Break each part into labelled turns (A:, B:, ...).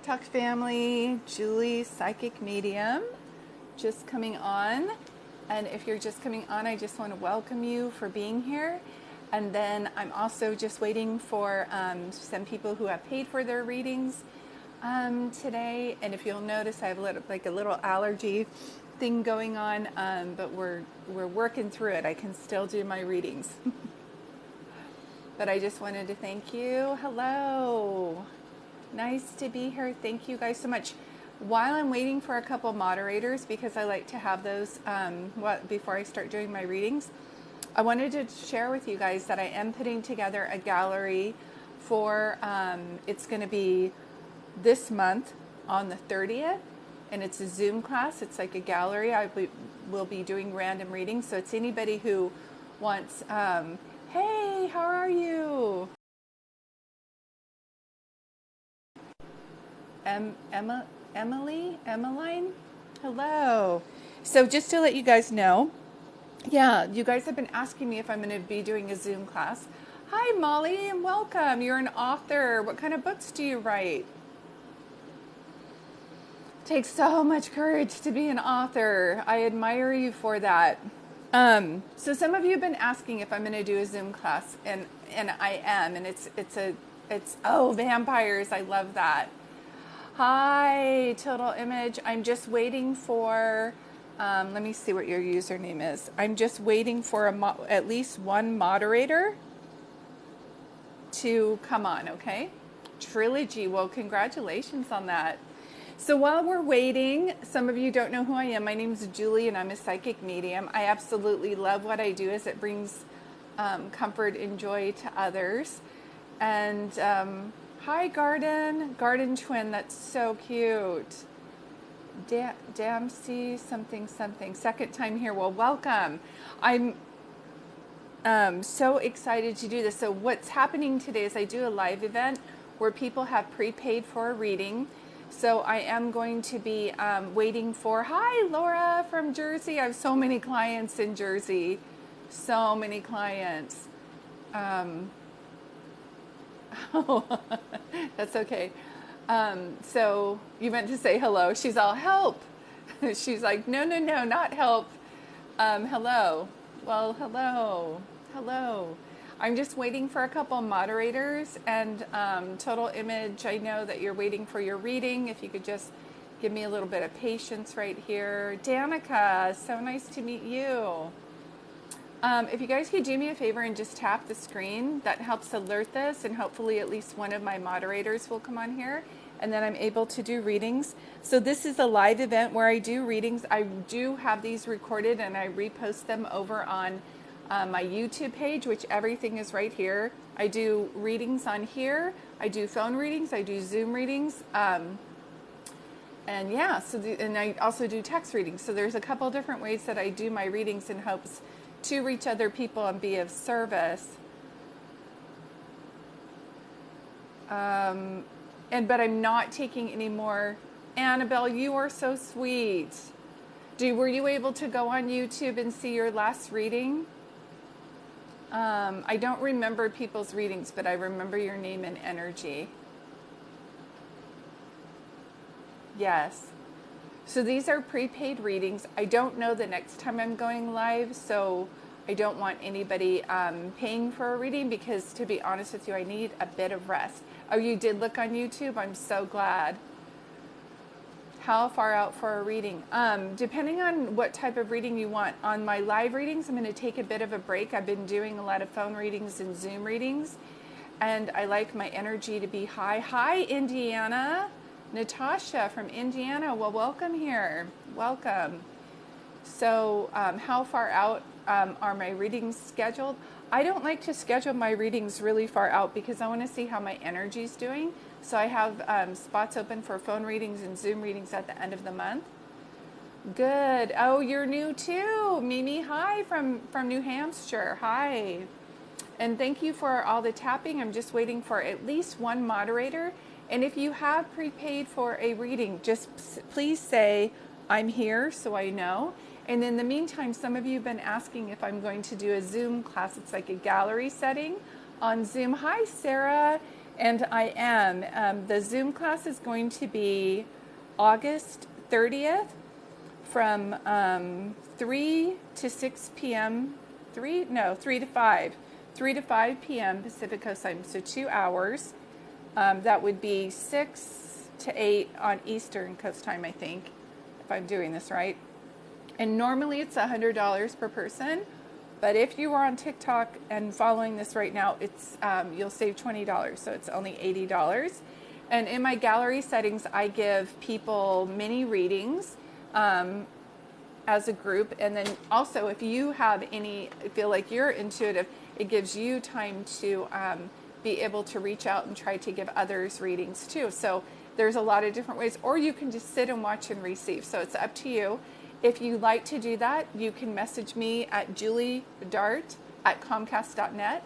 A: Talk family, Julie, psychic medium, just coming on. And if you're just coming on, I just want to welcome you for being here. And then I'm also just waiting for some people who have paid for their readings today. And if you'll notice, I have a little allergy thing going on, but we're working through it. I can still do my readings. But I just wanted to thank you. Hello. Nice to be here. Thank you guys so much. While I'm waiting for a couple moderators, because I like to have those before I start doing my readings, I wanted to share with you guys that I am putting together a gallery for, it's going to be this month on the 30th, and it's a Zoom class. It's like a gallery. Will be doing random readings, so it's anybody who wants, hey, how are you? Emmeline? Hello. So just to let you guys know, yeah, you guys have been asking me if I'm going to be doing a Zoom class. Hi, Molly, and welcome. You're an author. What kind of books do you write? It takes so much courage to be an author. I admire you for that. So some of you have been asking if I'm going to do a Zoom class, and I am, and it's vampires. I love that. Hi, Total Image. I'm just waiting for, let me see what your username is. I'm just waiting for at least one moderator to come on, okay? Trilogy, well, congratulations on that. So while we're waiting, some of you don't know who I am. My name is Julie, and I'm a psychic medium. I absolutely love what I do, as it brings comfort and joy to others. And hi, Garden Twin. That's so cute. Dempsey something. Second time here. Well, welcome. I'm so excited to do this. So what's happening today is I do a live event where people have prepaid for a reading. So I am going to be waiting for, hi, Laura from Jersey. I have so many clients in Jersey. So many clients. Oh, that's okay. So you meant to say hello. She's all, help. She's like, no, not help. Hello. Well, hello. I'm just waiting for a couple moderators, and Total Image, I know that you're waiting for your reading. If you could just give me a little bit of patience right here. Danica, so nice to meet you. If you guys could do me a favor and just tap the screen, that helps alert this, and hopefully at least one of my moderators will come on here, and then I'm able to do readings. So this is a live event where I do readings. I do have these recorded, and I repost them over on my YouTube page, which everything is right here. I do readings on here. I do phone readings. I do Zoom readings. And yeah, and I also do text readings. So there's a couple different ways that I do my readings in hopes to reach other people and be of service. But I'm not taking any more. Annabelle, you are so sweet. Were you able to go on YouTube and see your last reading? I don't remember people's readings, but I remember your name and energy. Yes. So these are prepaid readings. I don't know the next time I'm going live, so I don't want anybody paying for a reading, because to be honest with you, I need a bit of rest. Oh, you did look on YouTube? I'm so glad. How far out for a reading? Depending on what type of reading you want. On my live readings, I'm going to take a bit of a break. I've been doing a lot of phone readings and Zoom readings, and I like my energy to be high. Hi, Indiana. Natasha from Indiana. Well, welcome here. Welcome. So how far out are my readings scheduled? I don't like to schedule my readings really far out, because I want to see how my energy's doing. So I have spots open for phone readings and Zoom readings at the end of the month. Good. Oh, you're new too. Mimi, hi from New Hampshire. Hi. And thank you for all the tapping. I'm just waiting for at least one moderator. And if you have prepaid for a reading, just please say, I'm here, so I know. And in the meantime, some of you have been asking if I'm going to do a Zoom class. It's like a gallery setting on Zoom. Hi, Sarah. And I am. The Zoom class is going to be August 30th from 3 to 6 p.m. 3 to 5. 3 to 5 p.m. Pacific Coast Time, so 2 hours. That would be 6 to 8 on Eastern Coast Time, I think, if I'm doing this right. And normally it's $100 per person, but if you are on TikTok and following this right now, it's you'll save $20, so it's only $80. And in my gallery settings, I give people mini readings as a group, and then also if you have feel like you're intuitive, it gives you time to be able to reach out and try to give others readings too. So there's a lot of different ways, or you can just sit and watch and receive. So it's up to you. If you like to do that, you can message me at juliedart@comcast.net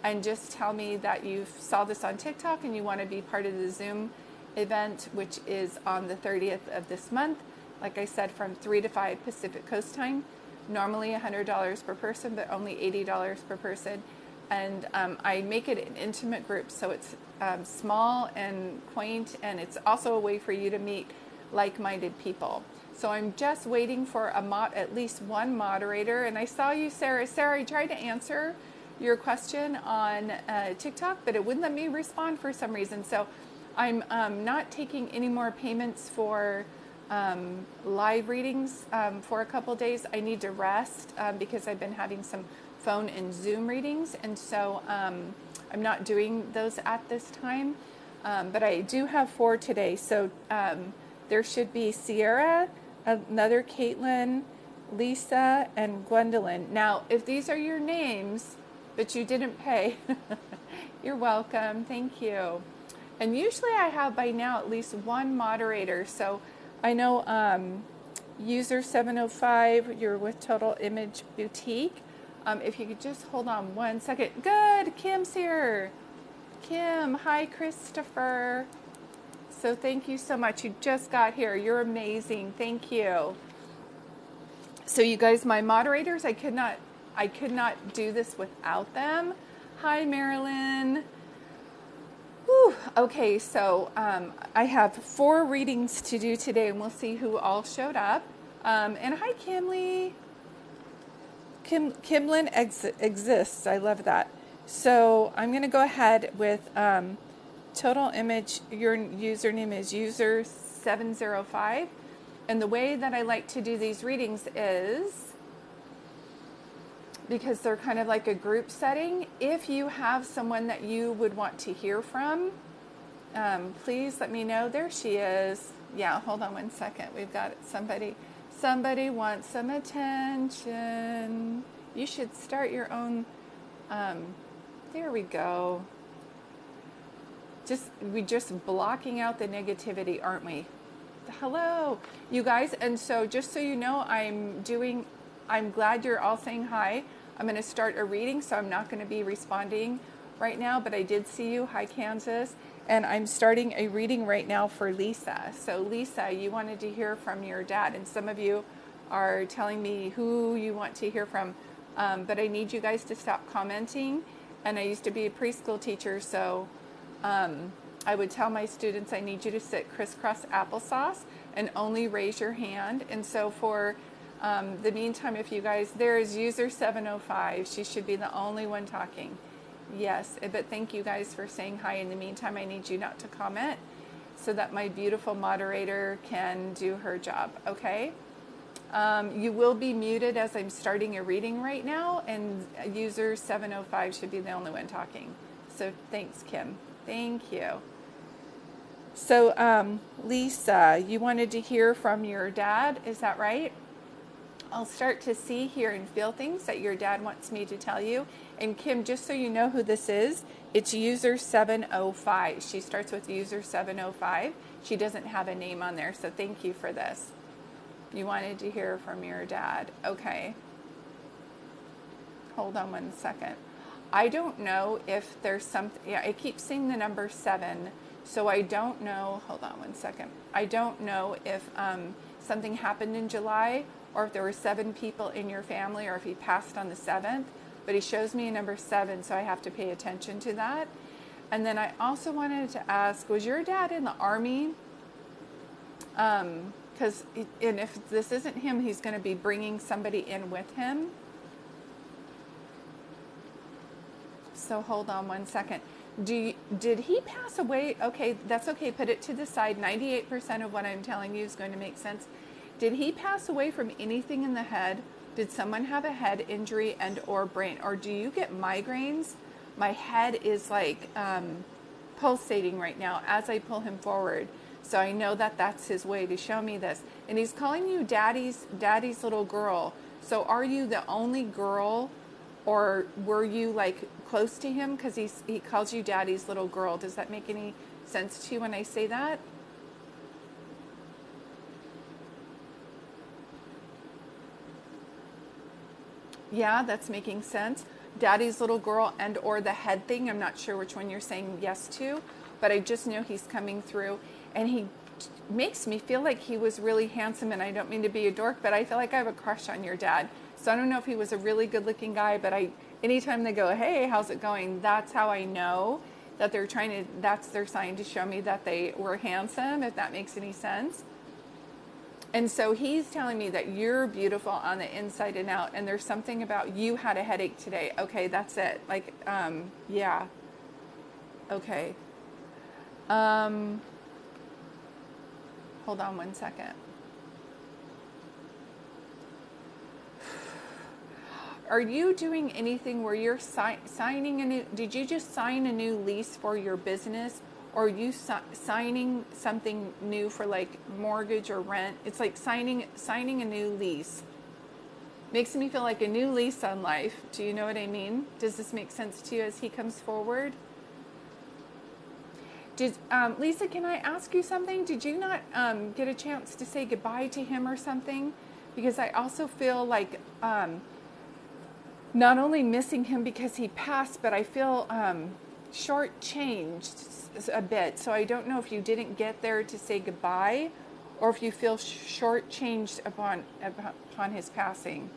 A: and just tell me that you saw this on TikTok and you want to be part of the Zoom event, which is on the 30th of this month. Like I said, from 3 to 5 Pacific Coast Time. Normally $100 per person, but only $80 per person. And I make it an intimate group, so it's small and quaint, and it's also a way for you to meet like-minded people. So I'm just waiting for at least one moderator. And I saw you, Sarah. Sarah, I tried to answer your question on TikTok, but it wouldn't let me respond for some reason. So I'm not taking any more payments for live readings for a couple days. I need to rest because I've been having some phone and Zoom readings, and so I'm not doing those at this time. But I do have 4 today. So there should be Sierra, another Caitlin, Lisa, and Gwendolyn. Now, if these are your names, but you didn't pay, you're welcome. Thank you. And usually I have by now at least one moderator. So I know user 705, you're with Total Image Boutique. If you could just hold on one second. Good, Kim's here. Kim, hi, Christopher. So thank you so much. You just got here. You're amazing. Thank you. So you guys, my moderators, I could not do this without them. Hi, Marilyn. Whew. Okay, so I have 4 readings to do today, and we'll see who all showed up. And hi, Kimley. Kimlin exists. I love that. So I'm going to go ahead with Total Image. Your username is user705. And the way that I like to do these readings is, because they're kind of like a group setting, if you have someone that you would want to hear from, please let me know. There she is. Yeah, hold on one second. We've got somebody wants some attention. You should start your own. There we go. We're just blocking out the negativity, aren't we? Hello, you guys. And so just so you know, I'm glad you're all saying hi. I'm going to start a reading, so I'm not going to be responding right now, but I did see you. Hi, Kansas. And I'm starting a reading right now for Lisa. So Lisa, you wanted to hear from your dad, and some of you are telling me who you want to hear from, but I need you guys to stop commenting. And I used to be a preschool teacher, so I would tell my students, I need you to sit crisscross applesauce and only raise your hand. And so for the meantime, if you guys, there is user 705. She should be the only one talking. Yes, but thank you guys for saying hi. In the meantime, I need you not to comment so that my beautiful moderator can do her job, okay? You will be muted as I'm starting a reading right now, and user 705 should be the only one talking. So thanks, Kim. Thank you. So Lisa, you wanted to hear from your dad, is that right? I'll start to see, hear, and feel things that your dad wants me to tell you. And Kim, just so you know who this is, it's user 705. She starts with user 705. She doesn't have a name on there, so thank you for this. You wanted to hear from your dad. Okay. Hold on one second. I don't know if there's something, yeah, I keep seeing the number 7, so I don't know, hold on one second. I don't know if something happened in July, or if there were 7 people in your family, or if he passed on the 7th, but he shows me a number 7, so I have to pay attention to that. And then I also wanted to ask, was your dad in the Army? Because, and if this isn't him, he's going to be bringing somebody in with him. So hold on one second. Did he pass away? Okay, that's okay. Put it to the side. 98% of what I'm telling you is going to make sense. Did he pass away from anything in the head? Did someone have a head injury and or brain? Or do you get migraines? My head is like pulsating right now as I pull him forward. So I know that that's his way to show me this. And he's calling you daddy's little girl. So are you the only girl, or were you like close to him? Because he calls you daddy's little girl. Does that make any sense to you when I say that? Yeah, that's making sense. Daddy's little girl and or the head thing. I'm not sure which one you're saying yes to, but I just know he's coming through, and he makes me feel like he was really handsome, and I don't mean to be a dork, but I feel like I have a crush on your dad. So I don't know if he was a really good looking guy, but anytime they go, hey, how's it going? That's how I know that that's their sign to show me that they were handsome, if that makes any sense. And so he's telling me that you're beautiful on the inside and out, and there's something about you had a headache today. Okay, that's it. Like, yeah. Okay. Hold on one second. Are you doing anything where you're signing did you just sign a new lease for your business? Or are you signing something new for like mortgage or rent? It's like signing a new lease. Makes me feel like a new lease on life. Do you know what I mean? Does this make sense to you as he comes forward? Lisa, can I ask you something? Did you not get a chance to say goodbye to him or something? Because I also feel like not only missing him because he passed, but I feel shortchanged a bit. So I don't know if you didn't get there to say goodbye, or if you feel shortchanged upon his passing.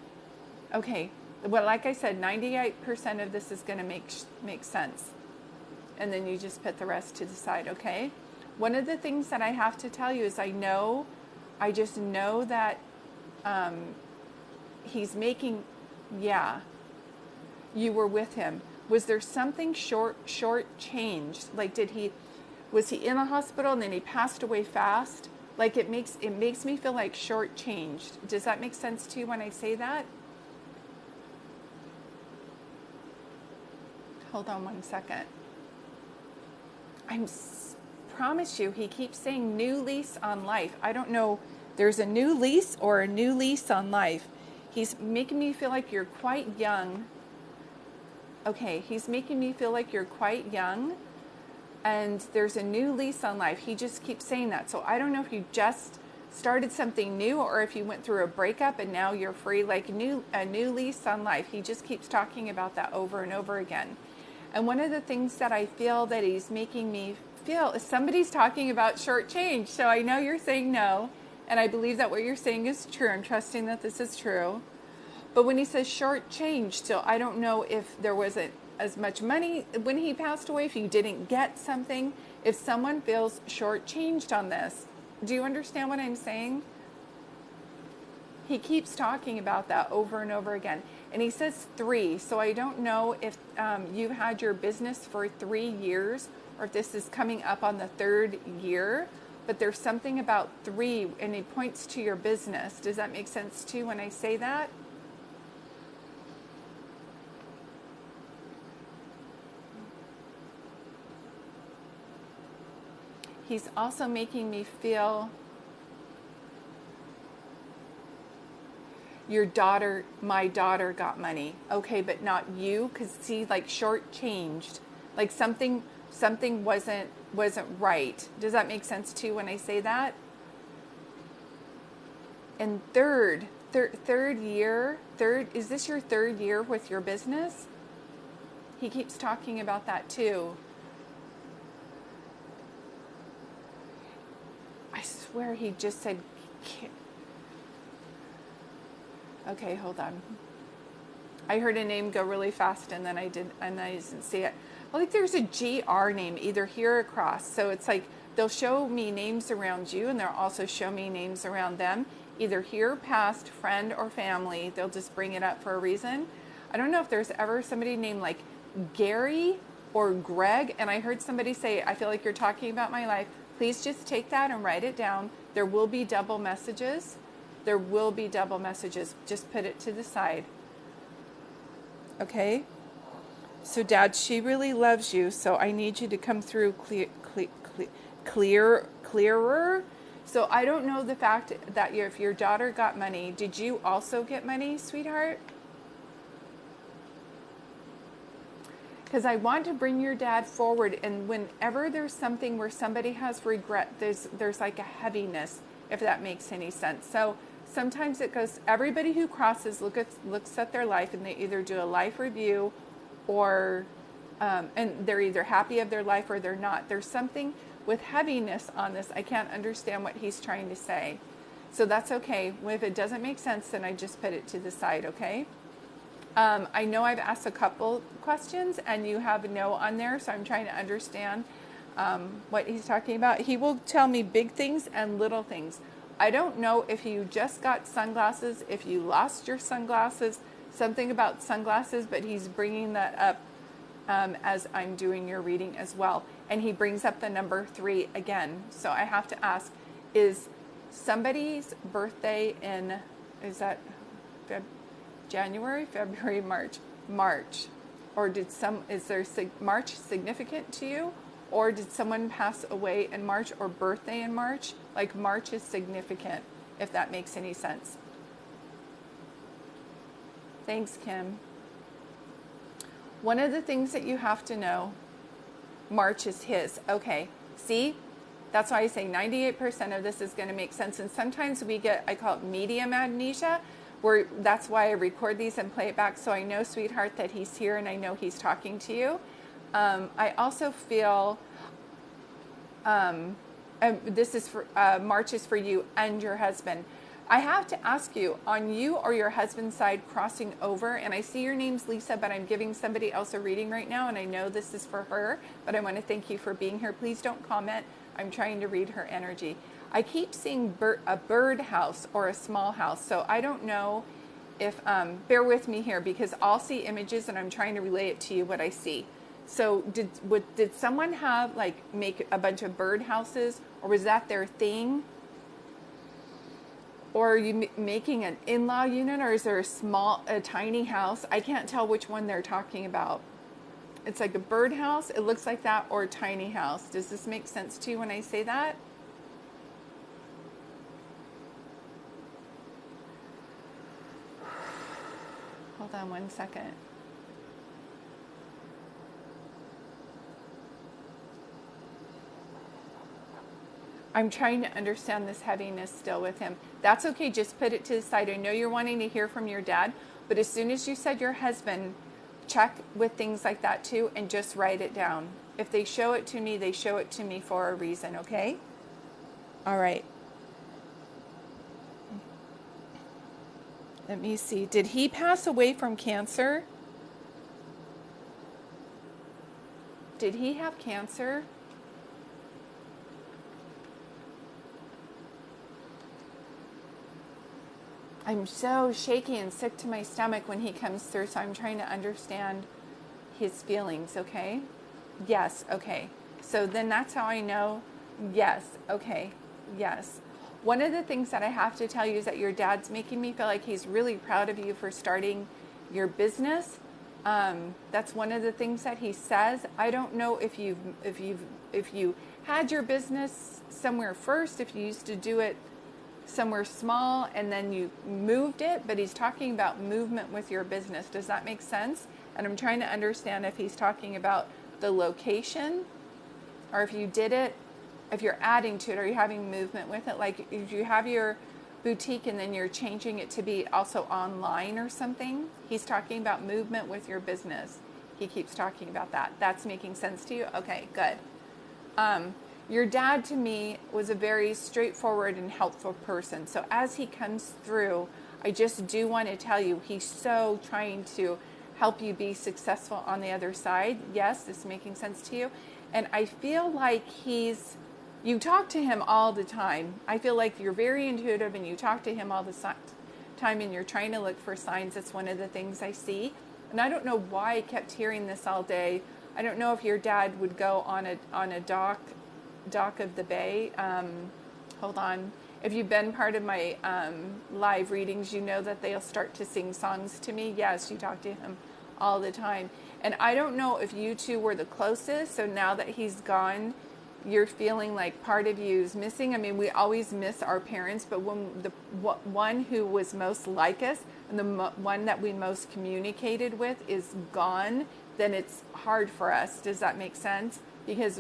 A: Okay. Well, like I said, 98% of this is going to make sense. And then you just put the rest to the side, okay? One of the things that I have to tell you is I just know that he's making, yeah, you were with him. Was there something short-changed? Like, was he in a hospital and then he passed away fast? Like, it makes me feel like short-changed. Does that make sense to you when I say that? Hold on one second. Promise you, he keeps saying new lease on life. I don't know, there's a new lease or a new lease on life. He's making me feel like you're quite young. Okay, he's making me feel like you're quite young, and there's a new lease on life. He just keeps saying that. So I don't know if you just started something new or if you went through a breakup and now you're free, like a new lease on life. He just keeps talking about that over and over again. And one of the things that I feel that he's making me feel is somebody's talking about short change. So I know you're saying no, and I believe that what you're saying is true. I'm trusting that this is true. But when he says short change, still, I don't know if there wasn't as much money when he passed away, if you didn't get something, if someone feels short-changed on this. Do you understand what I'm saying? He keeps talking about that over and over again. And he says 3. So I don't know if you've had your business for 3 years or if this is coming up on the 3rd year. But there's something about 3, and he points to your business. Does that make sense to you when I say that? He's also making me feel my daughter got money. Okay, but not you, because see, like shortchanged. Like something wasn't right. Does that make sense to you when I say that? And third year, is this your 3rd year with your business? He keeps talking about that too. I swear he just said, okay, hold on. I heard a name go really fast and then I didn't see it. like there's a GR name either here or across. So it's like they'll show me names around you and they'll also show me names around them, either here, past, friend, or family. They'll just bring it up for a reason. I don't know if there's ever somebody named like Gary or Greg, and I heard somebody say, I feel like you're talking about my life. Please just take that and write it down. There will be double messages. There will be double messages. Just put it to the side. Okay? So Dad, she really loves you, so I need you to come through clearer. So I don't know the fact that if your daughter got money, did you also get money, sweetheart? Because I want to bring your dad forward, and whenever there's something where somebody has regret, there's like a heaviness, if that makes any sense. So sometimes it goes, everybody who crosses looks at their life and they either do a life review or, and they're either happy of their life or they're not. There's something with heaviness on this. I can't understand what he's trying to say. So that's okay. If it doesn't make sense, then I just put it to the side, okay? I know I've asked a couple questions and you have no on there, so I'm trying to understand what he's talking about. He will tell me big things and little things. I don't know if you just got sunglasses, if you lost your sunglasses, something about sunglasses, but he's bringing that up as I'm doing your reading as well. And he brings up the number 3 again. So I have to ask, is somebody's birthday in, is that January, February, March? Or is there March significant to you? Or did someone pass away in March or birthday in March? Like March is significant, if that makes any sense. Thanks, Kim. One of the things that you have to know, March is his. Okay, see? That's why I say 98% of this is going to make sense. And sometimes we get, I call it medium amnesia, where that's why I record these and play it back. So I know, sweetheart, that he's here and I know he's talking to you. I also feel, this is for, March is for you and your husband. I have to ask you, on you or your husband's side crossing over, and I see your name's Lisa, but I'm giving somebody else a reading right now, and I know this is for her, but I want to thank you for being here. Please don't comment. I'm trying to read her energy. I keep seeing a bird house or a small house, so I don't know if, bear with me here, because I'll see images and I'm trying to relay it to you what I see. So did someone have, like, make a bunch of bird houses, or was that their thing? Or are you making an in-law unit, or is there a tiny house? I can't tell which one they're talking about. It's like a bird house, it looks like that, or a tiny house. Does this make sense to you when I say that? Hold on one second. I'm trying to understand this heaviness still with him. That's okay, just put it to the side. I know you're wanting to hear from your dad, but as soon as you said your husband, check with things like that too and just write it down. If they show it to me, they show it to me for a reason, okay? All right. Let me see. Did he pass away from cancer? Did he have cancer? I'm so shaky and sick to my stomach when he comes through, so I'm trying to understand his feelings, okay? Yes, okay. So then that's how I know, yes, okay, yes. One of the things that I have to tell you is that your dad's making me feel like he's really proud of you for starting your business. That's one of the things that he says. I don't know if you had your business somewhere first, if you used to do it somewhere small and then you moved it, but he's talking about movement with your business. Does that make sense? And I'm trying to understand if he's talking about the location, or if you did it, if you're adding to it, are you having movement with it? Like if you have your boutique and then you're changing it to be also online or something. He's talking about movement with your business. He keeps talking about that. That's making sense to you? Okay, good. Your dad, to me, was a very straightforward and helpful person. So as he comes through, I just do want to tell you, he's so trying to help you be successful on the other side. Yes, this is making sense to you. And I feel like you talk to him all the time. I feel like you're very intuitive and you talk to him all the time and you're trying to look for signs. That's one of the things I see. And I don't know why I kept hearing this all day. I don't know if your dad would go on a dock of the bay. Hold on. If you've been part of my live readings, you know that they'll start to sing songs to me. Yes, you talk to him all the time. And I don't know if you two were the closest, so now that he's gone, you're feeling like part of you is missing. I mean, we always miss our parents, but when the one who was most like us and the one that we most communicated with is gone, then it's hard for us. Does that make sense? Because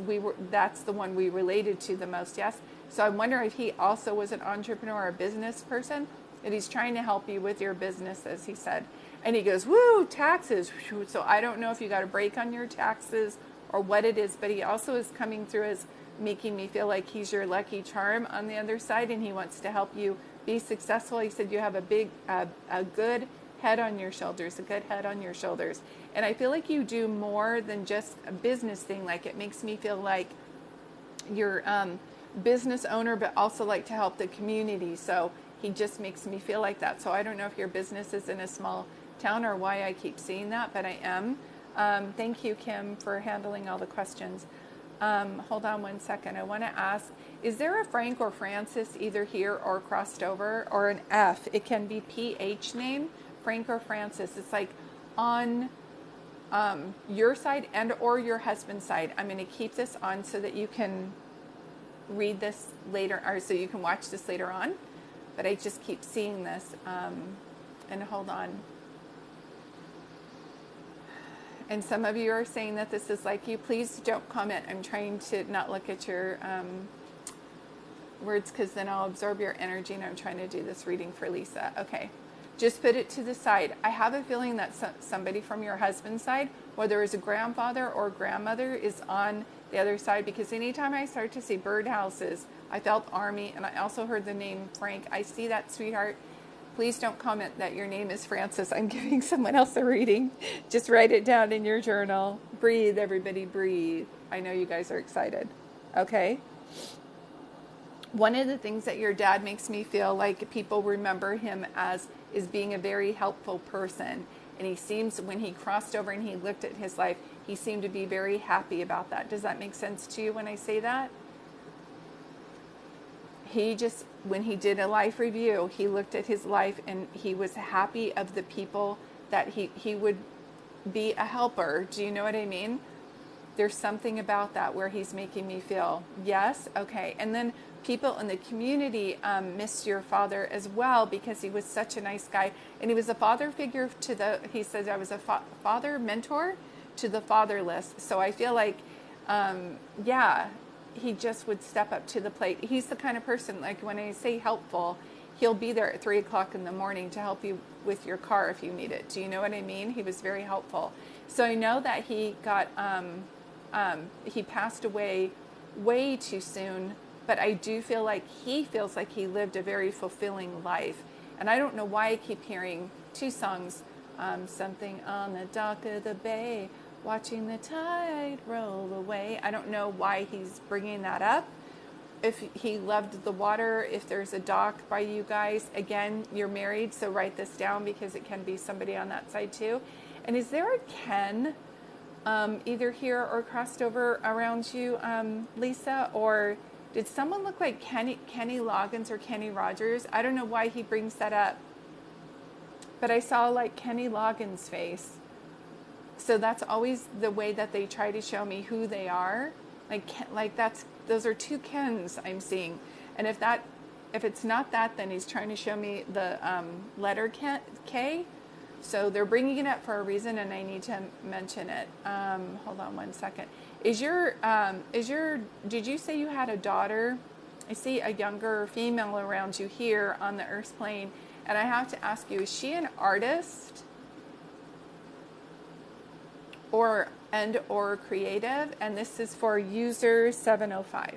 A: that's the one we related to the most, yes? So I wonder if he also was an entrepreneur or a business person, and he's trying to help you with your business, as he said. And he goes, woo, taxes. So I don't know if you got a break on your taxes or what it is, but he also is coming through as making me feel like he's your lucky charm on the other side, and he wants to help you be successful. He said you have a good head on your shoulders, a good head on your shoulders. And I feel like you do more than just a business thing. Like, it makes me feel like you're business owner, but also like to help the community. So he just makes me feel like that. So I don't know if your business is in a small town or why I keep seeing that, but I am. Thank you, Kim, for handling all the questions. Hold on one second. I want to ask, is there a Frank or Francis either here or crossed over, or an F? It can be PH name, Frank or Francis. It's like on your side and or your husband's side. I'm going to keep this on so that you can read this later, or so you can watch this later on. But I just keep seeing this. And hold on. And some of you are saying that this is like you. Please don't comment. I'm trying to not look at your words, because then I'll absorb your energy, and I'm trying to do this reading for Lisa. Okay. Just put it to the side. I have a feeling that somebody from your husband's side, whether it's a grandfather or grandmother, is on the other side, because anytime I start to see birdhouses, I felt army, and I also heard the name Frank. I see that, sweetheart. Please don't comment that your name is Francis. I'm giving someone else a reading. Just write it down in your journal. Breathe, everybody, breathe. I know you guys are excited. Okay? One of the things that your dad makes me feel like people remember him as is being a very helpful person. And he seems, when he crossed over and he looked at his life, he seemed to be very happy about that. Does that make sense to you when I say that? He just, when he did a life review, he looked at his life and he was happy of the people that he would be a helper. Do you know what I mean? There's something about that where he's making me feel, yes, okay. And then people in the community missed your father as well, because he was such a nice guy. And he was a father figure he said, I was a father mentor to the fatherless. So I feel like, yeah, he just would step up to the plate. He's the kind of person, like when I say helpful, he'll be there at 3 o'clock in the morning to help you with your car if you need it. Do you know what I mean? He was very helpful. So I know that he got, he passed away way too soon, but I do feel like he feels like he lived a very fulfilling life. And I don't know why I keep hearing two songs, something on the dock of the bay, watching the tide roll away. I don't know why he's bringing that up. If he loved the water, if there's a dock by you guys, again, you're married, so write this down, because it can be somebody on that side too. And is there a Ken either here or crossed over around you, Lisa? Or did someone look like Kenny Loggins or Kenny Rogers? I don't know why he brings that up, but I saw like Kenny Loggins' face. So that's always the way that they try to show me who they are. Those are two Kens I'm seeing. And if it's not that, then he's trying to show me the letter K. So they're bringing it up for a reason, and I need to mention it. Hold on one second. Did you say you had a daughter? I see a younger female around you here on the Earth's plane, and I have to ask you, is she an artist or creative? And this is for user 705.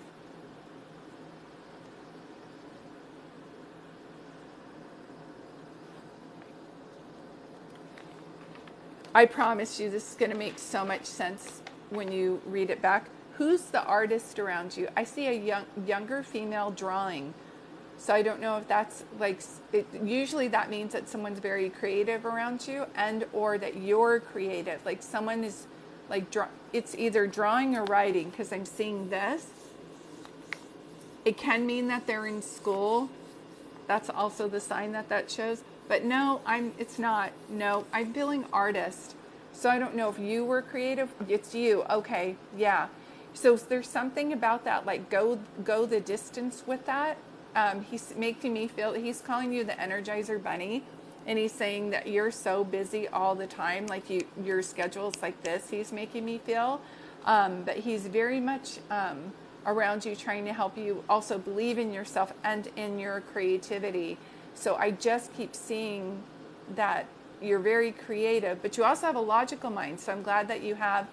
A: I promise you this is going to make so much sense when you read it back. Who's the artist around you? I see a younger female drawing. So I don't know if that's like, usually that means that someone's very creative around you, and or that you're creative. Like someone is like, it's either drawing or writing, because I'm seeing this. It can mean that they're in school. That's also the sign that shows. But no, it's not. No, I'm feeling artist. So I don't know if you were creative. It's you. Okay, yeah. So there's something about that, like go the distance with that. He's making me feel, he's calling you the Energizer Bunny, and he's saying that you're so busy all the time, like your schedule's like this, he's making me feel. But he's very much around you, trying to help you also believe in yourself and in your creativity. So I just keep seeing that you're very creative, but you also have a logical mind. So I'm glad that you have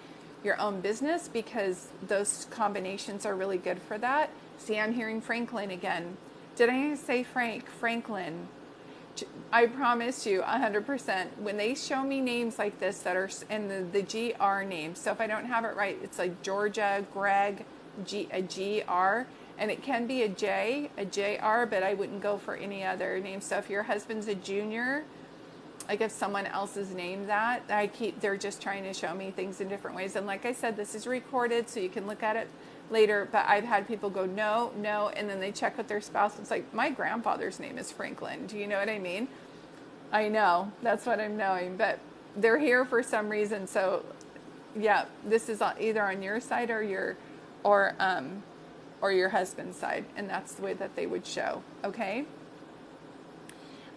A: your own business, because those combinations are really good for that. See, I'm hearing Franklin again. Did I say Franklin? I promise you 100%. When they show me names like this that are in the GR names, so if I don't have it right, it's like Georgia, Greg, a GR, and it can be a JR, but I wouldn't go for any other name. So if your husband's a junior, like if someone else is named that, they're just trying to show me things in different ways. And like I said, this is recorded, so you can look at it later, but I've had people go, no, and then they check with their spouse. It's like, my grandfather's name is Franklin. Do you know what I mean? I know, that's what I'm knowing, but they're here for some reason. So yeah, this is either on your side or your husband's side, and that's the way that they would show. Okay,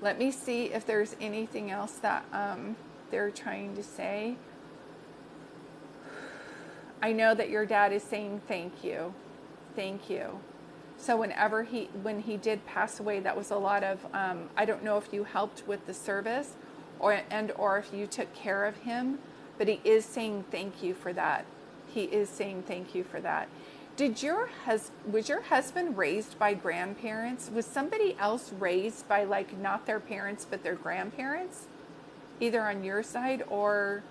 A: let me see if there's anything else that they're trying to say. I know that your dad is saying thank you. So when he did pass away, that was a lot of, I don't know if you helped with the service or if you took care of him, but he is saying thank you for that. Was your husband raised by grandparents? Was somebody else raised by, like, not their parents but their grandparents, either on your side or?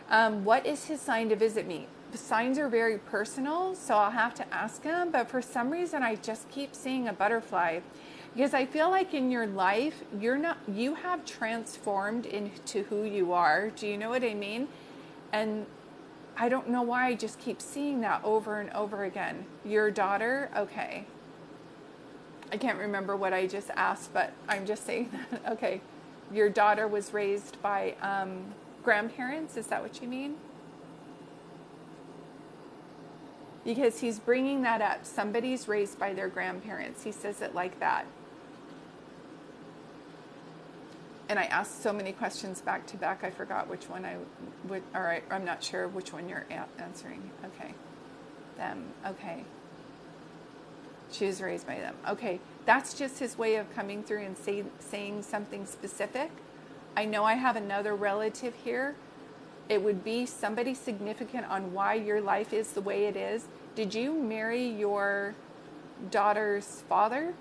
A: What is his sign to visit me? The signs are very personal, so I'll have to ask him, but for some reason I just keep seeing a butterfly, because I feel like in your life you have transformed into who you are. Do you know what I mean? And I don't know why I just keep seeing that over and over again. Your daughter, okay. I can't remember what I just asked, but I'm just saying that. Okay, your daughter was raised by grandparents, is that what you mean? Because he's bringing that up. Somebody's raised by their grandparents. He says it like that. And I asked so many questions back to back, I forgot which one I would. All right, I'm not sure which one you're answering. Okay. Them. Okay. She was raised by them. Okay. That's just his way of coming through and saying something specific. I know I have another relative here. It would be somebody significant on why your life is the way it is. Did you marry your daughter's father?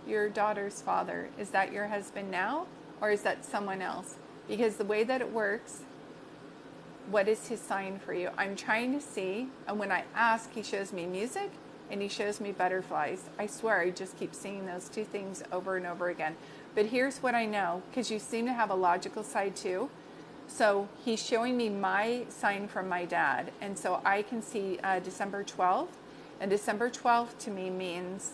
A: Your daughter's father, is that your husband now, or is that someone else? Because the way that it works, what is his sign for you? I'm trying to see, and when I ask, he shows me music and he shows me butterflies. I swear I just keep seeing those two things over and over again. But here's what I know, because you seem to have a logical side too. So he's showing me my sign from my dad, and so I can see December 12th, and December 12th to me means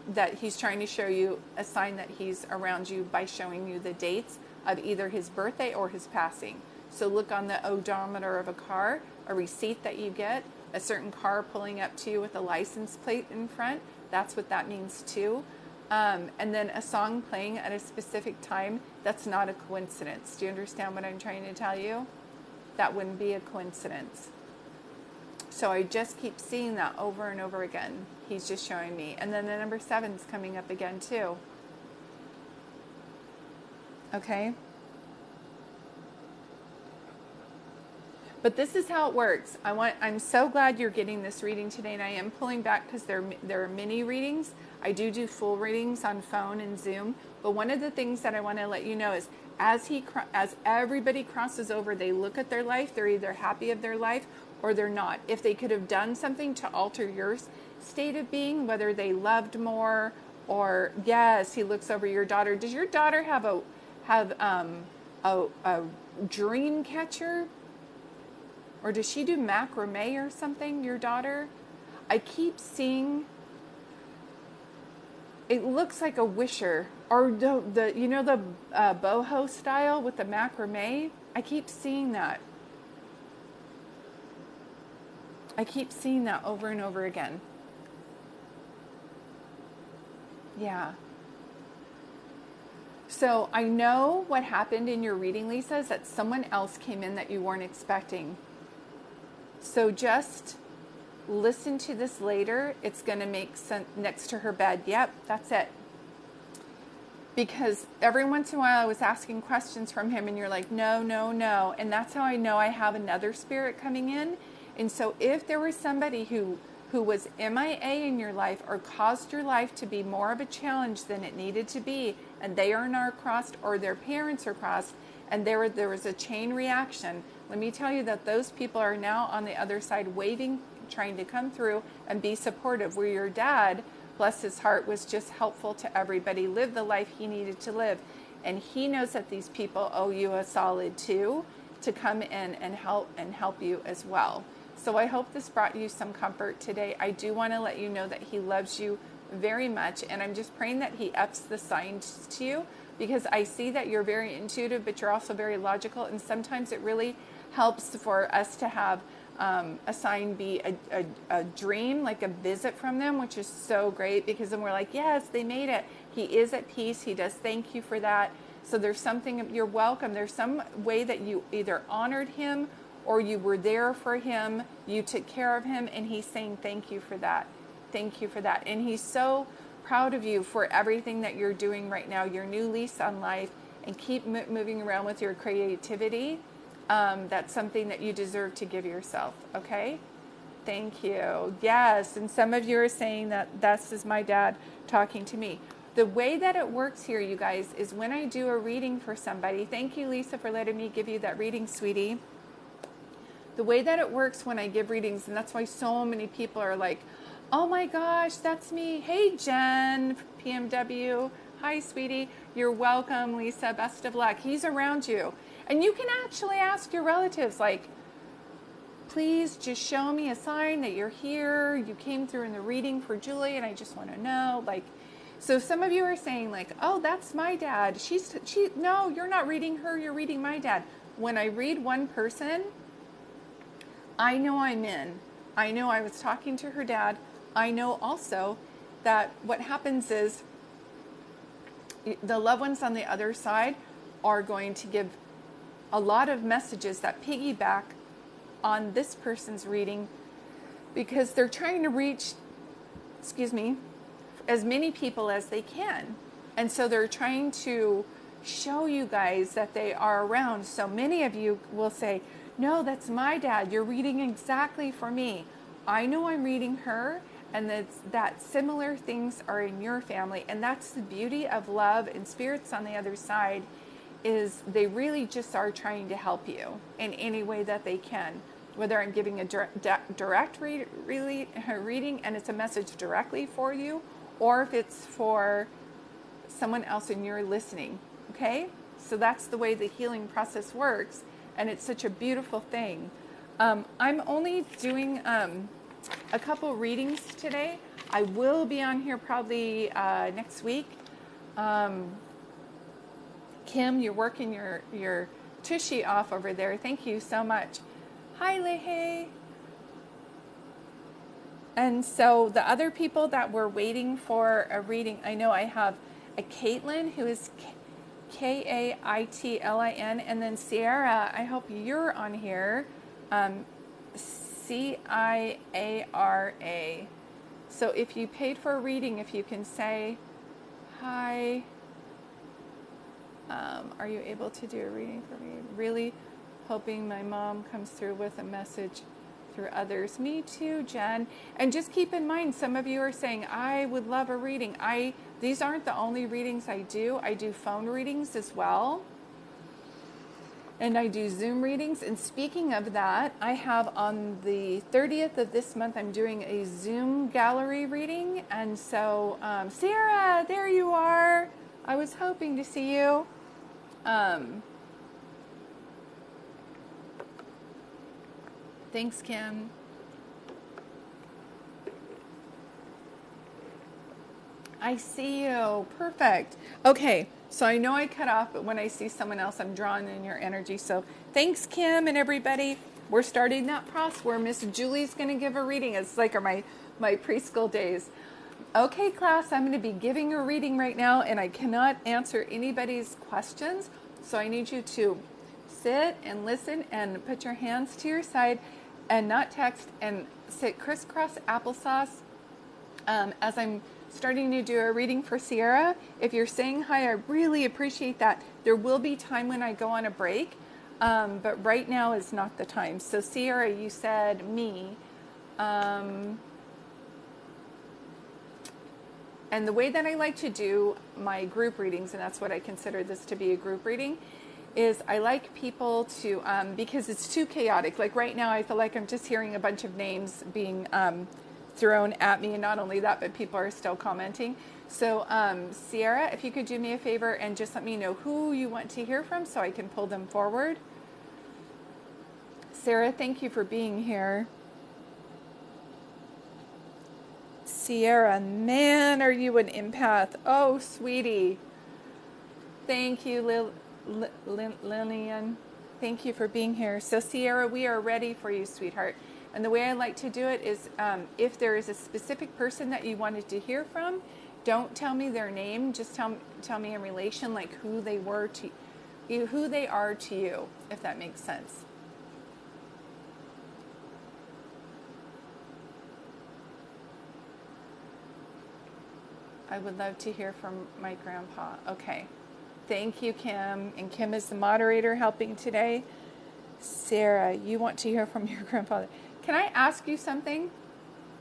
A: that he's trying to show you a sign that he's around you by showing you the dates of either his birthday or his passing. So look on the odometer of a car, a receipt that you get, a certain car pulling up to you with a license plate in front. That's what that means too. And then a song playing at a specific time. That's not a coincidence. Do you understand what I'm trying to tell you? That wouldn't be a coincidence. So I just keep seeing that over and over again. He's just showing me. And then the number 7's coming up again too. Okay? But this is how it works. I'm so glad you're getting this reading today, and I am pulling back because there are mini readings. I do full readings on phone and Zoom. But one of the things that I want to let you know is as everybody crosses over, they look at their life. They're either happy of their life or they're not. If they could have done something to alter your state of being, whether they loved more or yes, he looks over your daughter. Does your daughter have a dream catcher? Or does she do macrame or something, your daughter? I keep seeing, it looks like a wisher. Or the boho style with the macrame. I keep seeing that. I keep seeing that over and over again. Yeah. So I know what happened in your reading, Lisa, is that someone else came in that you weren't expecting. So just listen to this later. It's going to make sense next to her bed. Yep, that's it. Because every once in a while I was asking questions from him and you're like, no, no, no. And that's how I know I have another spirit coming in. And so if there was somebody who was MIA in your life or caused your life to be more of a challenge than it needed to be, and they are now crossed or their parents are crossed, and there was a chain reaction, let me tell you that those people are now on the other side waving, trying to come through and be supportive, where your dad, bless his heart, was just helpful to everybody, lived the life he needed to live. And he knows that these people owe you a solid too, to come in and help you as well. So I hope this brought you some comfort today. I do want to let you know that he loves you very much, and I'm just praying that he ups the signs to you, because I see that you're very intuitive, but you're also very logical, and sometimes it really helps for us to have a sign be a dream, like a visit from them, which is so great, because then we're like, yes, they made it. He is at peace. He does thank you for that. So there's something, you're welcome. There's some way that you either honored him or you were there for him, you took care of him, and he's saying thank you for that. Thank you for that. And he's so proud of you for everything that you're doing right now, your new lease on life, and keep moving around with your creativity. That's something that you deserve to give yourself, okay? Thank you. Yes, and some of you are saying that this is my dad talking to me. The way that it works here, you guys, is when I do a reading for somebody, thank you, Lisa, for letting me give you that reading, sweetie. The way that it works when I give readings, and that's why so many people are like, oh my gosh, that's me. Hey, Jen, PMW. Hi, sweetie. You're welcome, Lisa. Best of luck. He's around you. And you can actually ask your relatives, like, please just show me a sign that you're here. You came through in the reading for Julie, and I just want to know. Like, so some of you are saying, like, oh, that's my dad. No, you're not reading her. You're reading my dad. When I read one person, I know I'm in. I know I was talking to her dad. I know also that what happens is the loved ones on the other side are going to give a lot of messages that piggyback on this person's reading, because they're trying to reach, as many people as they can. And so they're trying to show you guys that they are around. So many of you will say, no, that's my dad. You're reading exactly for me. I know I'm reading her, and that similar things are in your family. And that's the beauty of love and spirits on the other side, is they really just are trying to help you in any way that they can. Whether I'm giving a direct reading and it's a message directly for you, or if it's for someone else and you're listening, okay? So that's the way the healing process works, and it's such a beautiful thing. I'm only doing a couple readings today. I will be on here probably next week. Kim, you're working your tushy off over there. Thank you so much. Hi, Lehe. And so the other people that were waiting for a reading, I know I have a Caitlin, who is Kaitlin, and then Sierra, I hope you're on here, Ciara. So if you paid for a reading, if you can say, hi, are you able to do a reading for me? Really Hoping my mom comes through with a message through others. Me too, Jen. And just keep in mind, some of you are saying, I would love a reading. These aren't the only readings I do. I do phone readings as well. And I do Zoom readings. And speaking of that, I have on the 30th of this month, I'm doing a Zoom gallery reading. And so, Sarah, there you are. I was hoping to see you. Thanks, Kim. I see you. Perfect. Okay, so I know I cut off, but when I see someone else, I'm drawn in your energy. So thanks, Kim and everybody. We're starting that process where Miss Julie's going to give a reading. It's like my preschool days. Okay, class, I'm going to be giving a reading right now, and I cannot answer anybody's questions. So I need you to sit and listen and put your hands to your side and not text and sit crisscross applesauce as I'm starting to do a reading for Sierra. If you're saying hi, I really appreciate that. There will be time when I go on a break, but right now is not the time. So Sierra, you said me. And the way that I like to do my group readings, and that's what I consider this to be a group reading, is I like people to, because it's too chaotic. Like right now, I feel like I'm just hearing a bunch of names being thrown at me, and not only that, but people are still commenting. So Sierra, if you could do me a favor and just let me know who you want to hear from so I can pull them forward. Sarah, thank you for being here. Sierra, man, are you an empath? Oh, sweetie. Thank you, Lillian. Thank you for being here. So Sierra, we are ready for you, sweetheart. And the way I like to do it is if there is a specific person that you wanted to hear from, don't tell me their name. Just tell me in relation, like who they were to you, who they are to you, if that makes sense. I would love to hear from my grandpa. Okay. Thank you, Kim. And Kim is the moderator helping today. Sarah, you want to hear from your grandfather. Can I ask you something?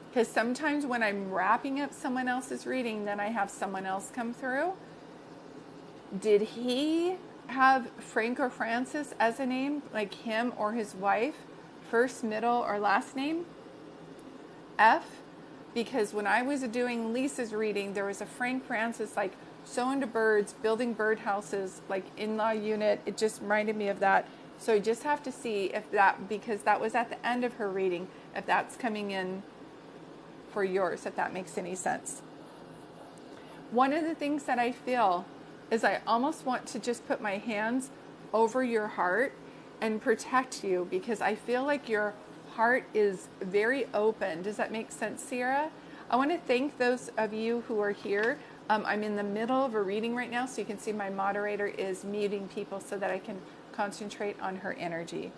A: Because sometimes when I'm wrapping up someone else's reading, then I have someone else come through. Did he have Frank or Francis as a name, like him or his wife? First, middle, or last name? F? Because when I was doing Lisa's reading, there was a Frank Francis, like so into birds, building birdhouses, like in-law unit. It just reminded me of that. So I just have to see if that, because that was at the end of her reading, if that's coming in for yours, if that makes any sense. One of the things that I feel is I almost want to just put my hands over your heart and protect you, because I feel like your heart is very open. Does that make sense, Sierra? I want to thank those of you who are here. I'm in the middle of a reading right now, so you can see my moderator is muting people so that I can concentrate on her energy.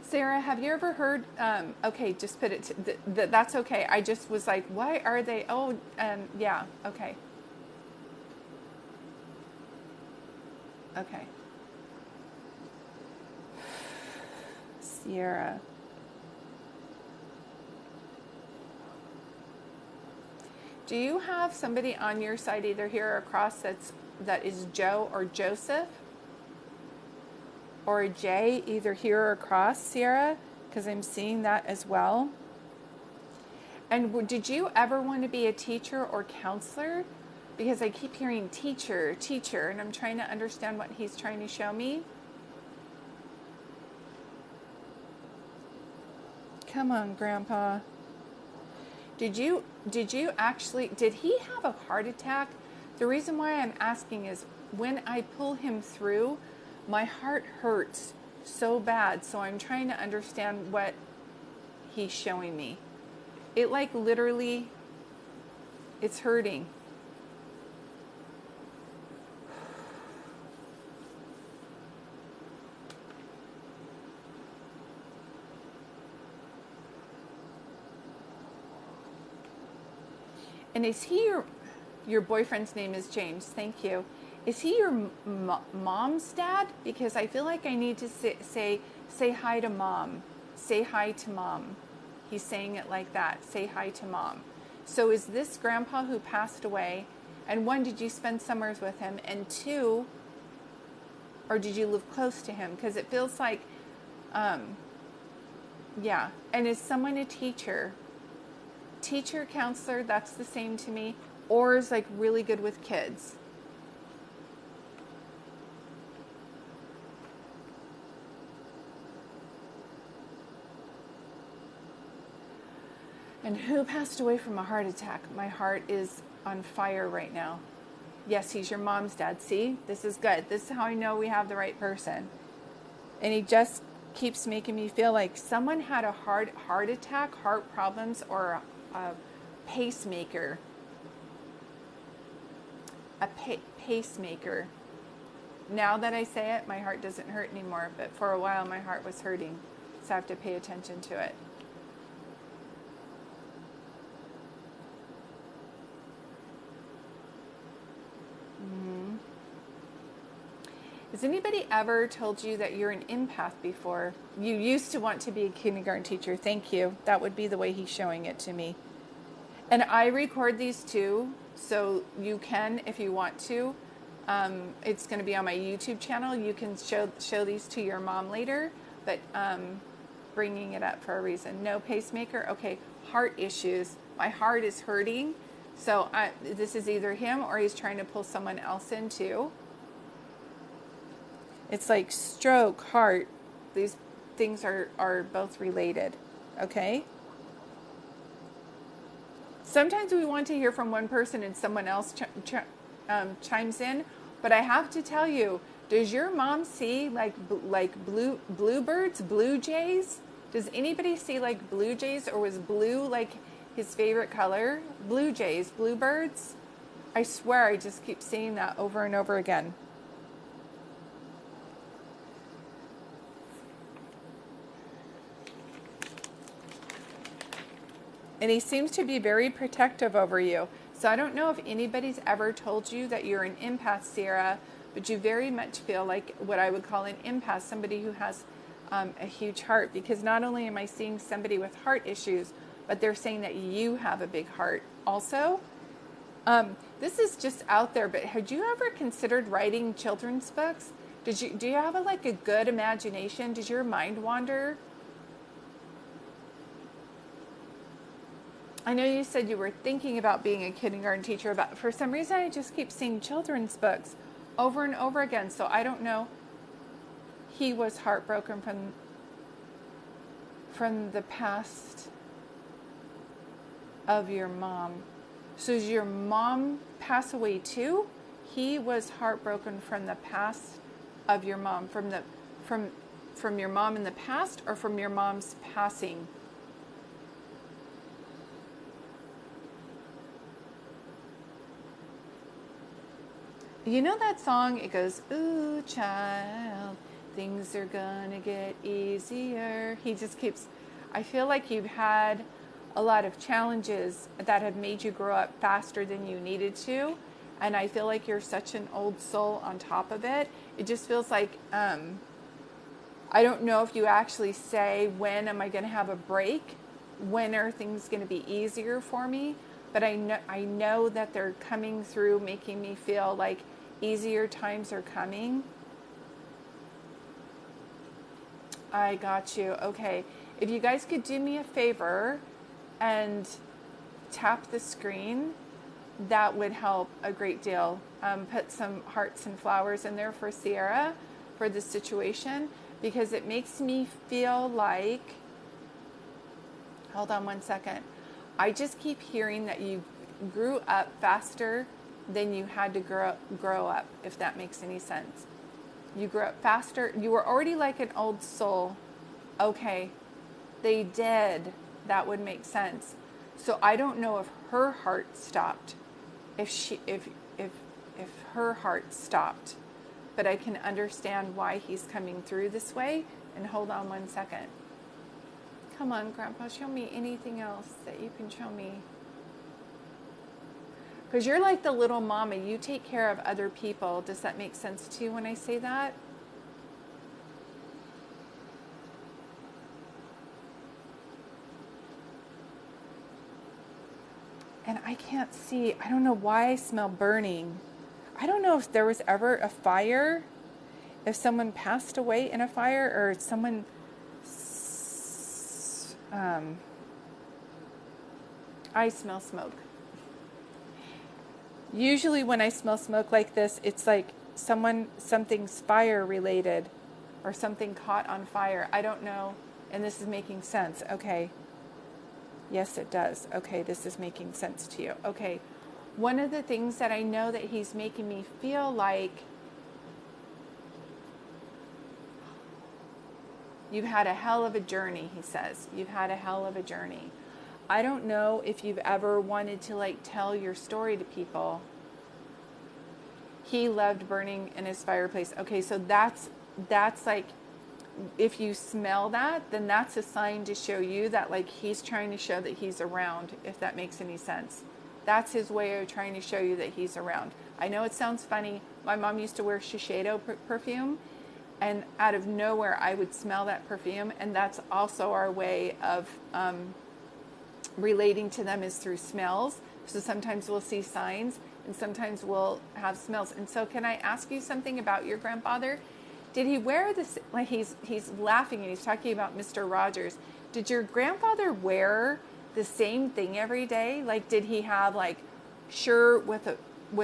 A: Sarah, have you ever heard, okay, just put it, that's okay. I just was like, why are they, yeah, okay. Okay. Sierra. Do you have somebody on your side, either here or across, that is Joe or Joseph? Or a J, either here or across, Sierra? Because I'm seeing that as well. And did you ever want to be a teacher or counselor? Because I keep hearing teacher, teacher, and I'm trying to understand what he's trying to show me. Come on, Grandpa. Did he have a heart attack? The reason why I'm asking is when I pull him through, my heart hurts so bad. So I'm trying to understand what he's showing me. It like literally, it's hurting. And is he your boyfriend's name is James? Thank you. Is he your mom's dad? Because I feel like I need to say hi to mom. Say hi to mom. He's saying it like that. Say hi to mom. So is this grandpa who passed away? And one, did you spend summers with him? And two, or did you live close to him? Because it feels like, yeah. And is someone a teacher? Teacher, counselor, that's the same to me. Or is like really good with kids. And who passed away from a heart attack? My heart is on fire right now. Yes, he's your mom's dad. See, this is good. This is how I know we have the right person. And he just keeps making me feel like someone had a heart attack, heart problems, or a pacemaker. A pacemaker. Now that I say it, my heart doesn't hurt anymore. But for a while, my heart was hurting. So I have to pay attention to it. Has anybody ever told you that you're an empath before? You used to want to be a kindergarten teacher. Thank you. That would be the way he's showing it to me. And I record these too, so you can, if you want to. It's going to be on my YouTube channel. You can show these to your mom later, but bringing it up for a reason. No pacemaker. Okay, heart issues. My heart is hurting. So this is either him or he's trying to pull someone else in too. It's like stroke, heart. These things are both related, okay? Sometimes we want to hear from one person and someone else chimes in, but I have to tell you, does your mom see like bluebirds, blue jays? Does anybody see like blue jays, or was blue like his favorite color? Blue jays, bluebirds? I swear I just keep seeing that over and over again. And he seems to be very protective over you. So I don't know if anybody's ever told you that you're an empath, Sierra, but you very much feel like what I would call an empath, somebody who has a huge heart. Because not only am I seeing somebody with heart issues, but they're saying that you have a big heart also. This is just out there, but had you ever considered writing children's books? Do you have a good imagination? Does your mind wander? I know you said you were thinking about being a kindergarten teacher, but for some reason I just keep seeing children's books over and over again. So I don't know. He was heartbroken from the past of your mom. So did your mom pass away too? He was heartbroken from the past of your mom, from your mom in the past, or from your mom's passing? You know that song? It goes, ooh, child, things are gonna get easier. He just keeps, I feel like you've had a lot of challenges that have made you grow up faster than you needed to. And I feel like you're such an old soul on top of it. It just feels like, I don't know if you actually say, when am I gonna have a break? When are things gonna be easier for me? But I know that they're coming through, making me feel like easier times are coming. I got you. Okay. If you guys could do me a favor and tap the screen, that would help a great deal. Put some hearts and flowers in there for Sierra for this situation, because it makes me feel like, hold on one second. I just keep hearing that you grew up faster than you had to grow up, if that makes any sense. You grew up faster. You were already like an old soul. Okay, they did. That would make sense. So I don't know if her heart stopped, if her heart stopped, but I can understand why he's coming through this way. And hold on one second. Come on, Grandpa, show me anything else that you can show me. Because you're like the little mama. You take care of other people. Does that make sense to you when I say that? And I can't see. I don't know why I smell burning. I don't know if there was ever a fire, if someone passed away in a fire, or someone. I smell smoke. Usually when I smell smoke like this, it's like something's fire related or something caught on fire. I don't know. And this is making sense. Okay. Yes, it does. Okay, this is making sense to you. Okay. One of the things that I know that he's making me feel like, you've had a hell of a journey, he says. You've had a hell of a journey. I don't know if you've ever wanted to like tell your story to people. He loved burning in his fireplace. Okay, so that's like, if you smell that, then that's a sign to show you that like he's trying to show that he's around, if that makes any sense. That's his way of trying to show you that he's around. I know it sounds funny. My mom used to wear Shiseido perfume, and out of nowhere I would smell that perfume, and that's also our way of relating to them, is through smells. So sometimes we'll see signs, and sometimes we'll have smells. And so can I ask you something about your grandfather? Did he wear this, like he's laughing and he's talking about Mr. Rogers. Did your grandfather wear the same thing every day? Like, did he have like shirt with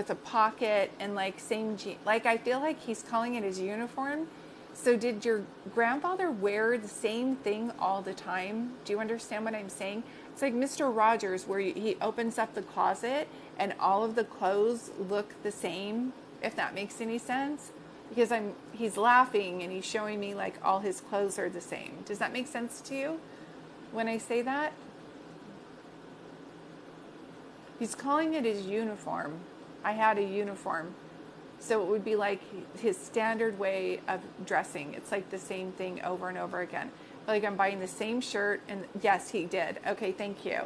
A: a pocket and like same jeans? Like, I feel like he's calling it his uniform. So did your grandfather wear the same thing all the time? Do you understand what I'm saying? It's like Mr. Rogers, where he opens up the closet and all of the clothes look the same, if that makes any sense. Because he's laughing and he's showing me like all his clothes are the same. Does that make sense to you when I say that? He's calling it his uniform. I had a uniform. So it would be like his standard way of dressing. It's like the same thing over and over again. Like, I'm buying the same shirt, and yes, he did. Okay, thank you.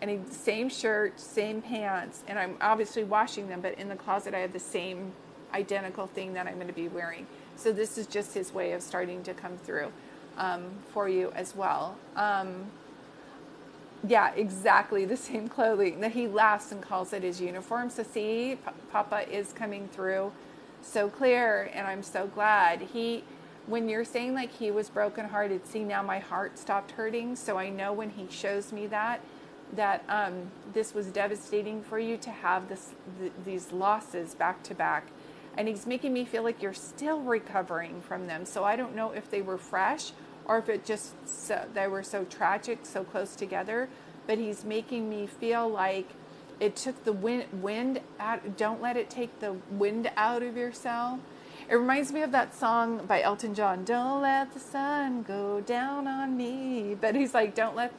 A: And same shirt, same pants, and I'm obviously washing them, but in the closet I have the same identical thing that I'm going to be wearing. So this is just his way of starting to come through for you as well. Yeah, exactly the same clothing. That he laughs and calls it his uniform. So see, Papa is coming through so clear, and I'm so glad. When you're saying like he was brokenhearted, see, now my heart stopped hurting. So I know when he shows me that this was devastating for you to have these losses back to back. And he's making me feel like you're still recovering from them. So I don't know if they were fresh or if it just they were so tragic, so close together. But he's making me feel like it took the wind out. Don't let it take the wind out of your sail. It reminds me of that song by Elton John, "Don't let the sun go down on me." But he's like, don't let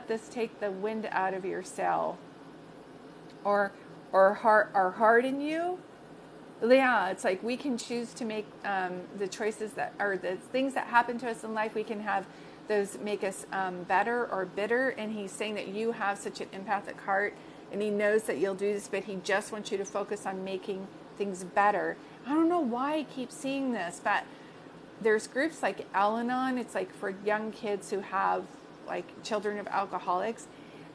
A: this take the wind out of your sail. Or harden you. Yeah, it's like we can choose to make the choices that, or the things that happen to us in life, we can have those make us better or bitter. And he's saying that you have such an empathic heart, and he knows that you'll do this, but he just wants you to focus on making things better. I don't know why I keep seeing this, but there's groups like Al-Anon. It's like for young kids who have like children of alcoholics.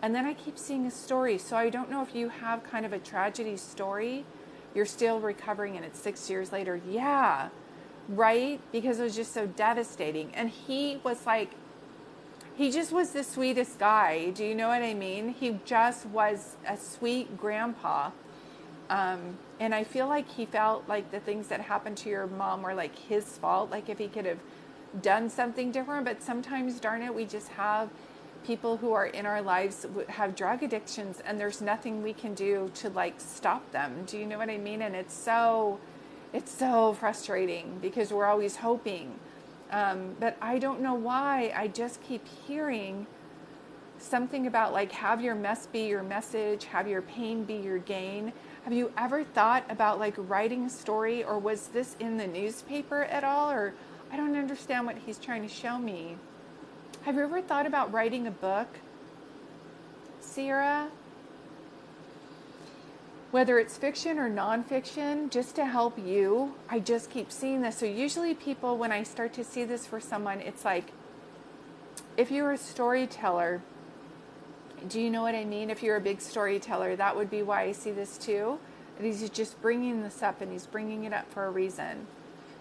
A: And then I keep seeing a story. So I don't know if you have kind of a tragedy story. You're still recovering and it's 6 years later. Yeah, right? Because it was just so devastating. And he just was the sweetest guy. Do you know what I mean? He just was a sweet grandpa. And I feel like he felt like the things that happened to your mom were like his fault. Like if he could have done something different. But sometimes, darn it, we just have people who are in our lives have drug addictions, and there's nothing we can do to like stop them. Do you know what I mean? And it's so frustrating because we're always hoping. But I don't know why. I just keep hearing something about like, have your mess be your message, have your pain be your gain. Have you ever thought about like writing a story, or was this in the newspaper at all? Or I don't understand what he's trying to show me. Have you ever thought about writing a book, Sierra? whether it's fiction or nonfiction, just to help you. I just keep seeing this. So usually people, when I start to see this for someone, it's like, if you're a storyteller, do you know what I mean? If you're a big storyteller, that would be why I see this too. And he's just bringing this up, and he's bringing it up for a reason.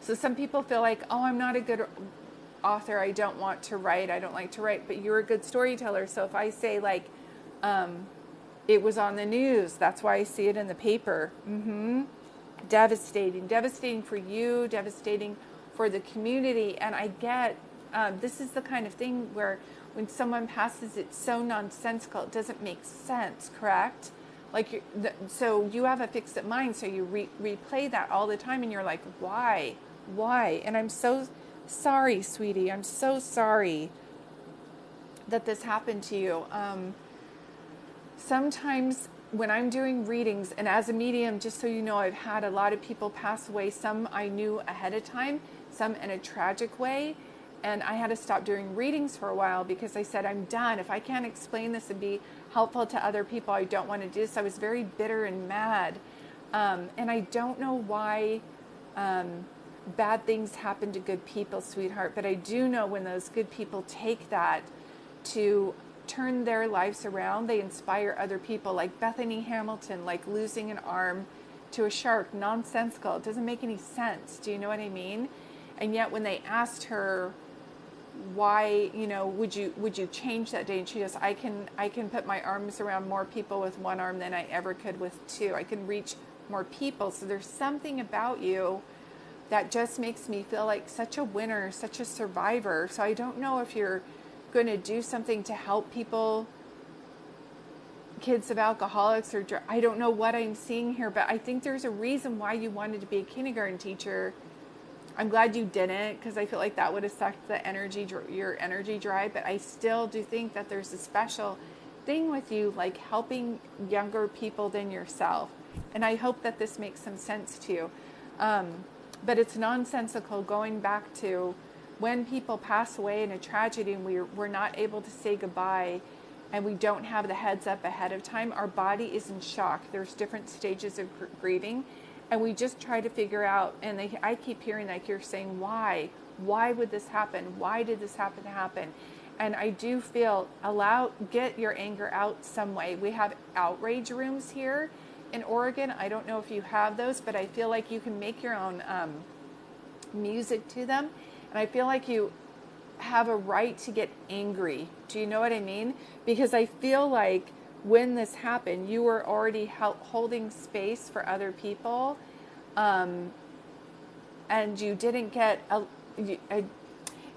A: So some people feel like, oh, I'm not a good author. I don't want to write. I don't like to write. But you're a good storyteller. So if I say like, it was on the news, that's why I see it in the paper. Devastating for you, devastating for the community. And I get, this is the kind of thing where when someone passes, it's so nonsensical, it doesn't make sense, correct? Like, so you have a fixed mind, so you replay that all the time, and you're like, why? And I'm so sorry, sweetie. I'm so sorry that this happened to you. Sometimes when I'm doing readings, and as a medium, just so you know, I've had a lot of people pass away. Some I knew ahead of time, some in a tragic way. And I had to stop doing readings for a while because I said, I'm done. If I can't explain this and be helpful to other people, I don't want to do this. I was very bitter and mad. And I don't know why bad things happen to good people, sweetheart. But I do know when those good people take that to turn their lives around, they inspire other people, like Bethany Hamilton, like losing an arm to a shark. Nonsensical. It doesn't make any sense. Do you know what I mean? And yet when they asked her, why, would you change that day? And she goes, I can put my arms around more people with one arm than I ever could with two. I can reach more people. So there's something about you that just makes me feel like such a winner, such a survivor. So I don't know if you're going to do something to help people, kids of alcoholics, or I don't know what I'm seeing here, but I think there's a reason why you wanted to be a kindergarten teacher. I'm glad you didn't, because I feel like that would have sucked the energy, your energy dry. But I still do think that there's a special thing with you, like helping younger people than yourself. And I hope that this makes some sense to you. But it's nonsensical going back to when people pass away in a tragedy and we're not able to say goodbye, and we don't have the heads up ahead of time. Our body is in shock. There's different stages of grieving. And we just try to figure out, and I keep hearing like you're saying, why? Why would this happen? Why did this happen? And I do feel, get your anger out some way. We have outrage rooms here in Oregon. I don't know if you have those, but I feel like you can make your own music to them. And I feel like you have a right to get angry. Do you know what I mean? Because I feel like when this happened, you were already holding space for other people, and you didn't get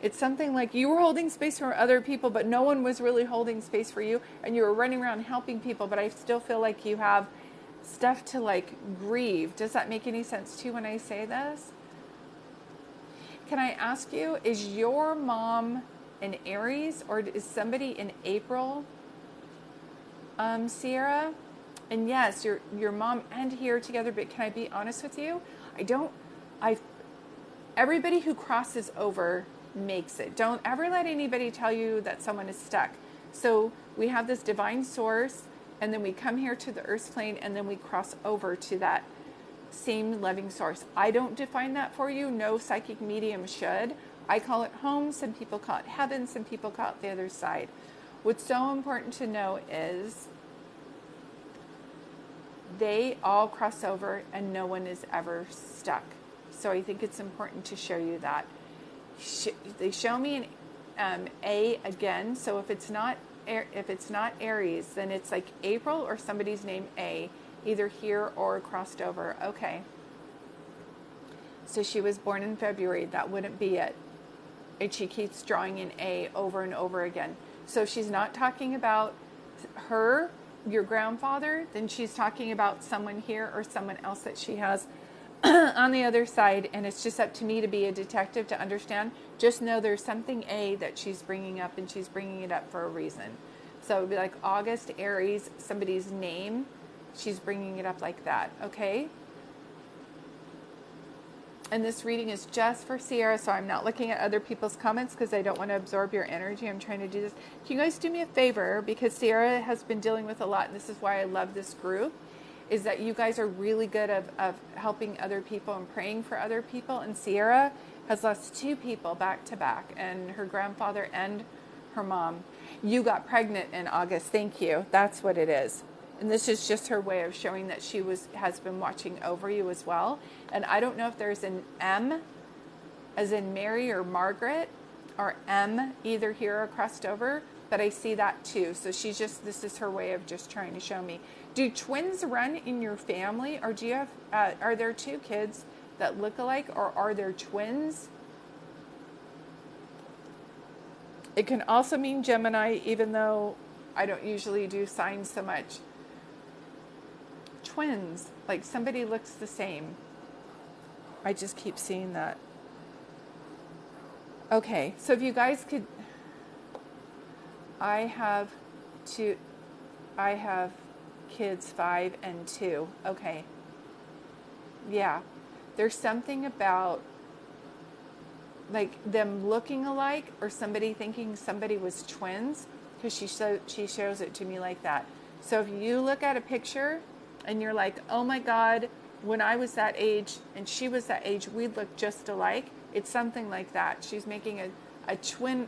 A: it's something like you were holding space for other people, but no one was really holding space for you, and you were running around helping people. But I still feel like you have stuff to like grieve. Does that make any sense to you when I say this? Can I ask you, is your mom an Aries, or is somebody in April? Sierra? And yes, your mom and here together, but can I be honest with you? Everybody who crosses over makes it. Don't ever let anybody tell you that someone is stuck. So we have this divine source, and then we come here to the earth plane, and then we cross over to that same loving source. I don't define that for you. No psychic medium should. I call it home. Some people call it heaven. Some people call it the other side. What's so important to know is they all cross over and no one is ever stuck. So I think it's important to show you that. They show me an A again. So if it's not Aries, then it's like April or somebody's name A, either here or crossed over. Okay. So she was born in February. That wouldn't be it. And she keeps drawing an A over and over again. So if she's not talking about your grandfather, then she's talking about someone here or someone else that she has on the other side. And it's just up to me to be a detective to understand. Just know there's something A that she's bringing up, and she's bringing it up for a reason. So it would be like August, Aries, somebody's name. She's bringing it up like that. Okay? And this reading is just for Sierra, so I'm not looking at other people's comments because I don't want to absorb your energy. I'm trying to do this. Can you guys do me a favor? Because Sierra has been dealing with a lot, and this is why I love this group, is that you guys are really good of helping other people and praying for other people. And Sierra has lost 2 people back to back, and her grandfather and her mom. You got pregnant in August. Thank you. That's what it is. And this is just her way of showing that she has been watching over you as well. And I don't know if there's an M as in Mary or Margaret, or M either here or crossed over, but I see that too. So this is her way of just trying to show me. Do twins run in your family, or do you have, are there 2 kids that look alike, or are there twins? It can also mean Gemini, even though I don't usually do signs so much. Twins, like somebody looks the same. I just keep seeing that. Okay, so if you guys could, I have kids 5 and 2. Okay. Yeah. There's something about like them looking alike, or somebody thinking somebody was twins, because she shows it to me like that. So if you look at a picture and you're like, oh my God, when I was that age and she was that age, we'd look just alike. It's something like that. She's making a twin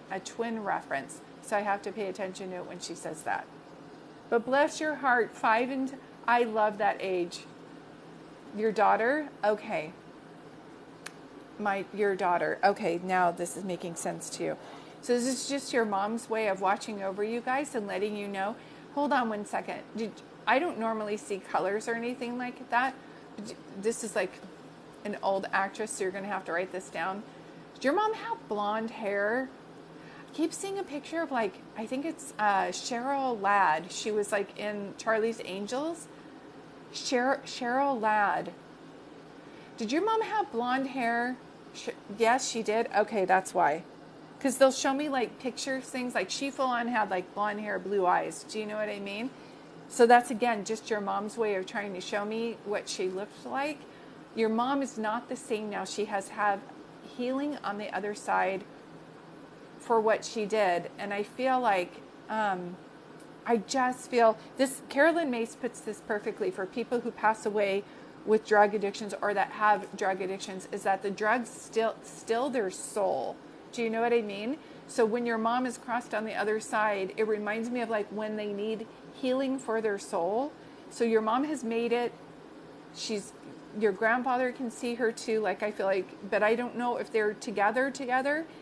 A: reference. So I have to pay attention to it when she says that. But bless your heart, 5 and I love that age. Your daughter? Okay. Your daughter. Okay, now this is making sense to you. So this is just your mom's way of watching over you guys and letting you know. Hold on one second. I don't normally see colors or anything like that. This is like an old actress, so you're going to have to write this down. Did your mom have blonde hair? I keep seeing a picture of like, I think it's Cheryl Ladd. She was like in Charlie's Angels. Cheryl Ladd. Did your mom have blonde hair? Yes, she did. Okay, that's why. Because they'll show me like pictures, things like she full on had like blonde hair, blue eyes. Do you know what I mean? So that's again just your mom's way of trying to show me what she looked like. Your mom is not the same now. She has had healing on the other side for what she did. And I feel like, I just feel this, Carolyn Mace puts this perfectly for people who pass away with drug addictions or that have drug addictions, is that the drugs still their soul. Do you know what I mean? So when your mom is crossed on the other side, it reminds me of like when they need healing for their soul. So your mom has made it. Your grandfather can see her too, like I feel like, but I don't know if they're together,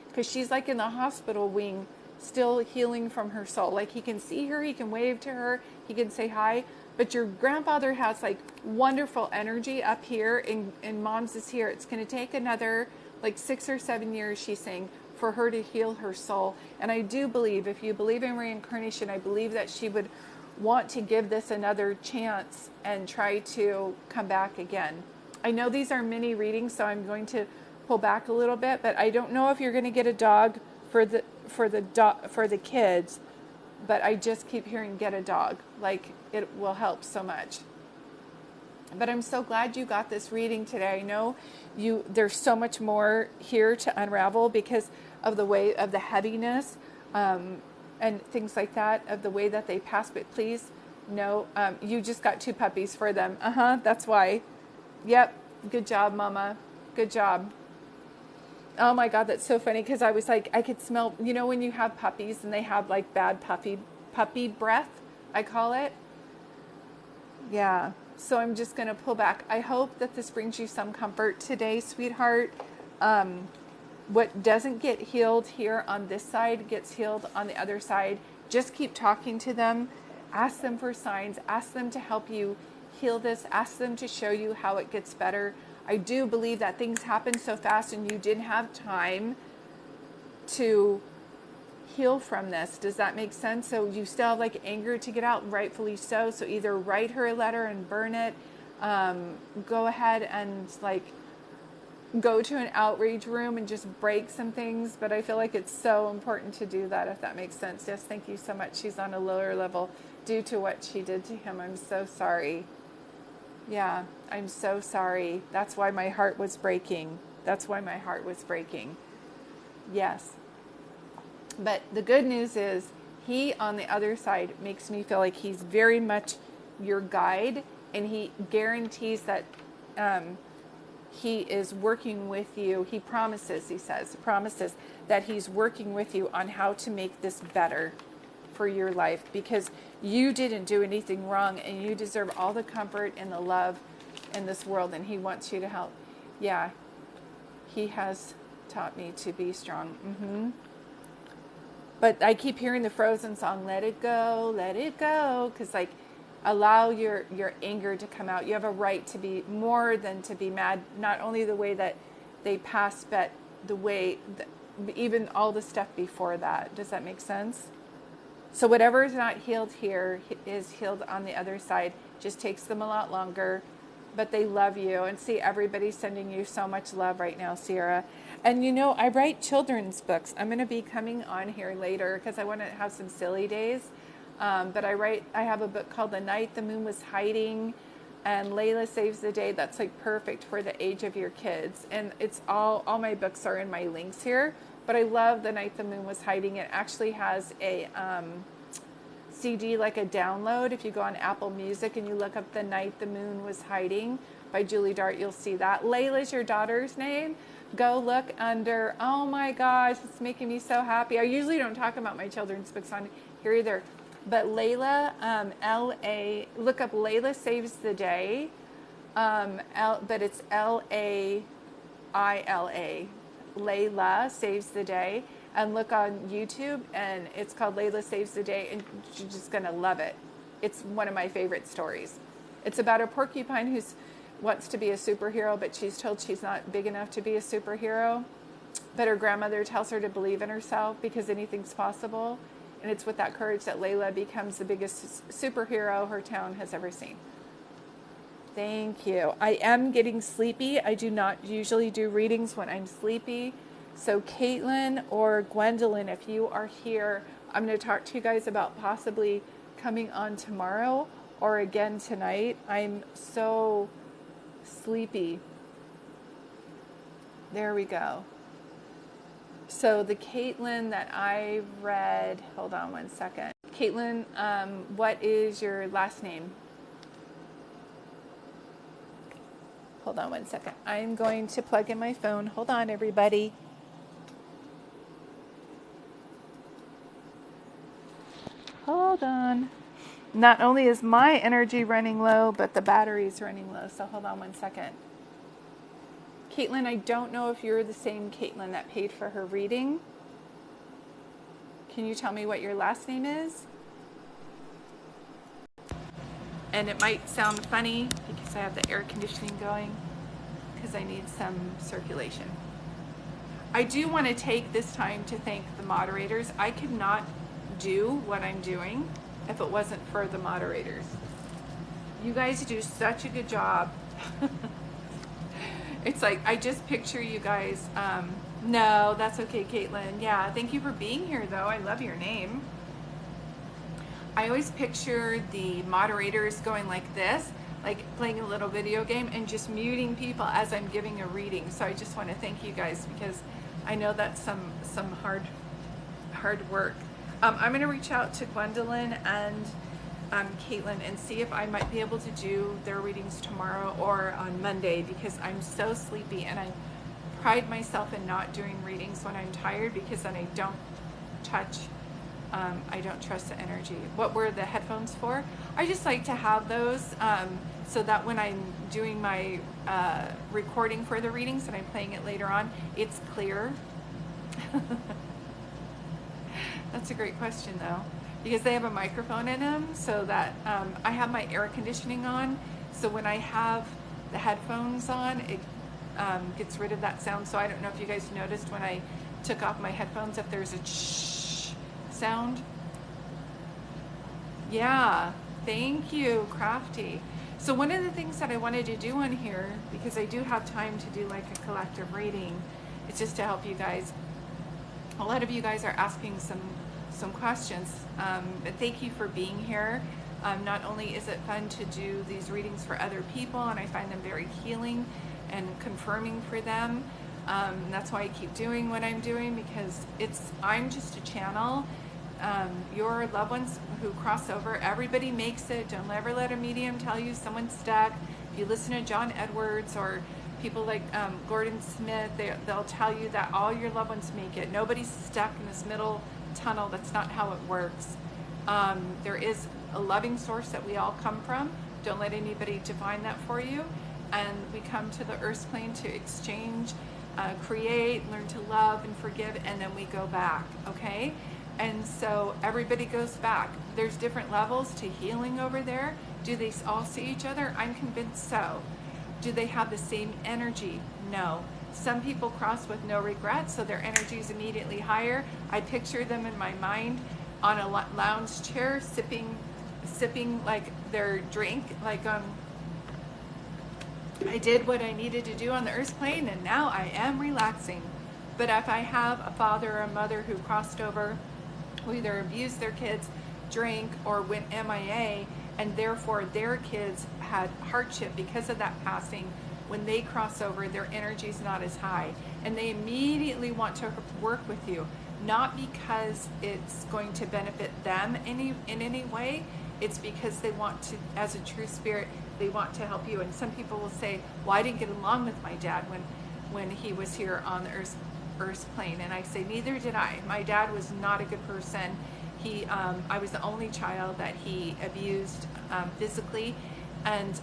A: because she's like in the hospital wing, still healing from her soul. Like he can see her, he can wave to her, he can say hi, but your grandfather has like wonderful energy up here, and mom's is here. It's going to take another like 6 or 7 years, she's saying, for her to heal her soul. And I do believe, if you believe in reincarnation, I believe that she would want to give this another chance and try to come back again. I know these are mini readings, so I'm going to pull back a little bit, but I don't know if you're going to get a dog for the kids, but I just keep hearing get a dog. Like it will help so much. But I'm so glad you got this reading today. I know there's so much more here to unravel because of the way of the heaviness, and things like that, of the way that they pass. But please, no, you just got 2 puppies for them. That's why. Yep. Good job, Mama. Good job. Oh my God, that's so funny, because I was like, I could smell, when you have puppies and they have like bad puppy breath, I call it. Yeah. So I'm just going to pull back. I hope that this brings you some comfort today, sweetheart. What doesn't get healed here on this side gets healed on the other side. Just keep talking to them. Ask them for signs. Ask them to help you heal this. Ask them to show you how it gets better. I do believe that things happen so fast and you didn't have time to heal from this. Does that make sense? So you still have like anger to get out, rightfully so. So either write her a letter and burn it. Go ahead and like go to an outreach room and just break some things. But I feel like it's so important to do that, if that makes sense. Yes, thank you so much. She's on a lower level due to what she did to him. I'm so sorry. Yeah, I'm so sorry. That's why my heart was breaking. Yes. But the good news is he, on the other side, makes me feel like he's very much your guide. and he guarantees that he is working with you. He promises, promises that he's working with you on how to make this better for your life, because you didn't do anything wrong and you deserve all the comfort and the love in this world, and he wants you to help. Yeah, he has taught me to be strong. But I keep hearing the Frozen song, let it go, because like, allow your anger to come out. You have a right to be more than to be mad, not only the way that they passed, but the way, even all the stuff before that. Does that make sense? So whatever is not healed here is healed on the other side. Just takes them a lot longer, but they love you. And see, everybody's sending you so much love right now, Sierra. And you know, I write children's books. I'm going to be coming on here later because I want to have some silly days. But I have a book called The Night the Moon Was Hiding, and Layla Saves the Day. That's like perfect for the age of your kids. And it's all my books are in my links here. But I love The Night the Moon Was Hiding. It actually has a CD, like a download. If you go on Apple Music and you look up The Night the Moon Was Hiding by Julie Dart, you'll see that. Layla's your daughter's name. Go look under, oh my gosh, it's making me so happy. I usually don't talk about my children's books on here either. But Layla, look up Layla Saves the Day, but it's Laila, Layla Saves the Day, and look on YouTube, and it's called Layla Saves the Day, and you're just going to love it. It's one of my favorite stories. It's about a porcupine who wants to be a superhero, but she's told she's not big enough to be a superhero, but her grandmother tells her to believe in herself because anything's possible. And it's with that courage that Layla becomes the biggest superhero her town has ever seen. Thank you. I am getting sleepy. I do not usually do readings when I'm sleepy. So Caitlin or Gwendolyn, if you are here, I'm going to talk to you guys about possibly coming on tomorrow or again tonight. I'm so sleepy. There we go. So the Caitlin that I read, hold on one second. Caitlin, what is your last name? Hold on one second. I'm going to plug in my phone. Hold on, everybody. Hold on. Not only is my energy running low, but the battery's running low. So hold on one second. Caitlin, I don't know if you're the same Caitlin that paid for her reading. Can you tell me what your last name is? And it might sound funny because I have the air conditioning going because I need some circulation. I do want to take this time to thank the moderators. I could not do what I'm doing if it wasn't for the moderators. You guys do such a good job. It's like, I just picture you guys. No, that's okay, Caitlin. Yeah, thank you for being here, though. I love your name. I always picture the moderators going like this, like playing a little video game and just muting people as I'm giving a reading. So I just want to thank you guys because I know that's some hard work. I'm going to reach out to Gwendolyn and Caitlin and see if I might be able to do their readings tomorrow or on Monday because I'm so sleepy, and I pride myself in not doing readings when I'm tired because then I don't trust the energy. What were the headphones for? I just like to have those so that when I'm doing my recording for the readings and I'm playing it later on, it's clear. That's a great question though. Because they have a microphone in them, so that I have my air conditioning on. So when I have the headphones on, it gets rid of that sound. So I don't know if you guys noticed when I took off my headphones if there's a shh sound. Yeah, thank you, Crafty. So one of the things that I wanted to do on here, because I do have time to do like a collective reading, it's just to help you guys. A lot of you guys are asking some questions, but thank you for being here. Not only is it fun to do these readings for other people, and I find them very healing and confirming for them. That's why I keep doing what I'm doing, because I'm just a channel. your loved ones who cross over, everybody makes it. Don't ever let a medium tell you someone's stuck. If you listen to John Edwards or people like Gordon Smith, they'll tell you that all your loved ones make it. Nobody's stuck in this middle tunnel. That's not how it works. There is a loving source that we all come from. Don't let anybody define that for you. And we come to the earth plane to exchange, create, learn to love and forgive, and then we go back, okay? And so everybody goes back. There's different levels to healing over there. Do they all see each other? I'm convinced so. Do they have the same energy? No. Some people cross with no regrets, so their energy is immediately higher. I picture them in my mind on a lounge chair, sipping like their drink, like I did what I needed to do on the earth plane, and now I am relaxing. But if I have a father or a mother who crossed over, who either abused their kids, drank, or went MIA, and therefore their kids had hardship because of that passing, when they cross over, their energy is not as high. And they immediately want to work with you, not because it's going to benefit them in any way. It's because they want to, as a true spirit, they want to help you. And some people will say, well, I didn't get along with my dad when he was here on the earth's plane. And I say, neither did I. My dad was not a good person. I was the only child that he abused physically. And,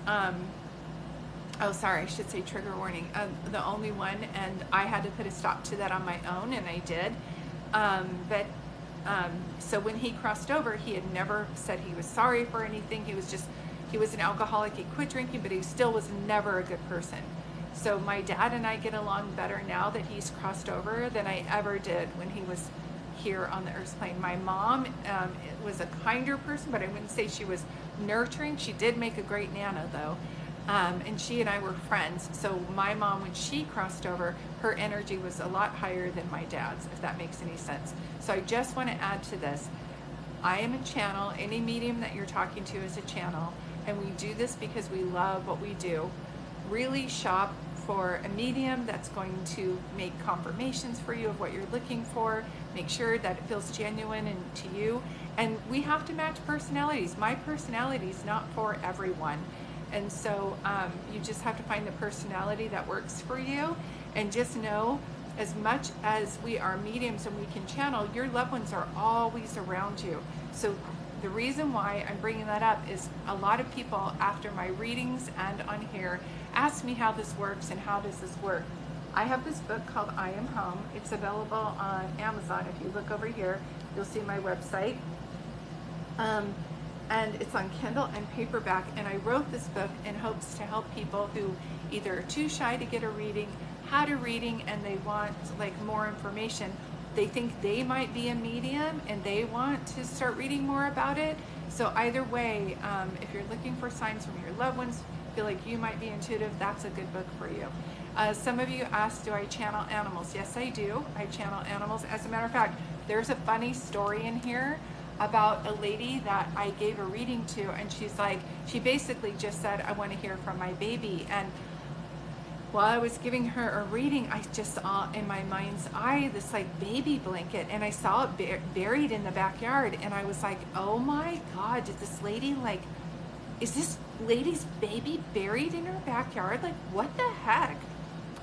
A: oh, sorry, I should say trigger warning. The only one, and I had to put a stop to that on my own, and I did. So when he crossed over, he had never said he was sorry for anything. He was an alcoholic. He quit drinking, but he still was never a good person. So my dad and I get along better now that he's crossed over than I ever did when he was here on the earth plane. My mom was a kinder person, but I wouldn't say she was nurturing. She did make a great Nana, though. And she and I were friends. So my mom, when she crossed over, her energy was a lot higher than my dad's, if that makes any sense. So I just want to add to this. I am a channel. Any medium that you're talking to is a channel. And we do this because we love what we do. Really shop for a medium that's going to make confirmations for you of what you're looking for. Make sure that it feels genuine and to you. And we have to match personalities. My personality is not for everyone. And so you just have to find the personality that works for you. And just know, as much as we are mediums and we can channel, your loved ones are always around you. So the reason why I'm bringing that up is a lot of people after my readings and on here ask me how this works and how does this work. I have this book called I Am Home. It's available on Amazon. If you look over here, you'll see my website. And it's on Kindle and paperback. And I wrote this book in hopes to help people who either are too shy to get a reading, had a reading, and they want like more information. They think they might be a medium and they want to start reading more about it. So either way, if you're looking for signs from your loved ones, feel like you might be intuitive, that's a good book for you. Some of you asked, do I channel animals? Yes, I do. I channel animals. As a matter of fact, there's a funny story in here about a lady that I gave a reading to, and she basically just said, I want to hear from my baby. And while I was giving her a reading, I just saw in my mind's eye this like baby blanket, and I saw it buried in the backyard, and I was like, oh my God, did this lady is this lady's baby buried in her backyard? Like, what the heck?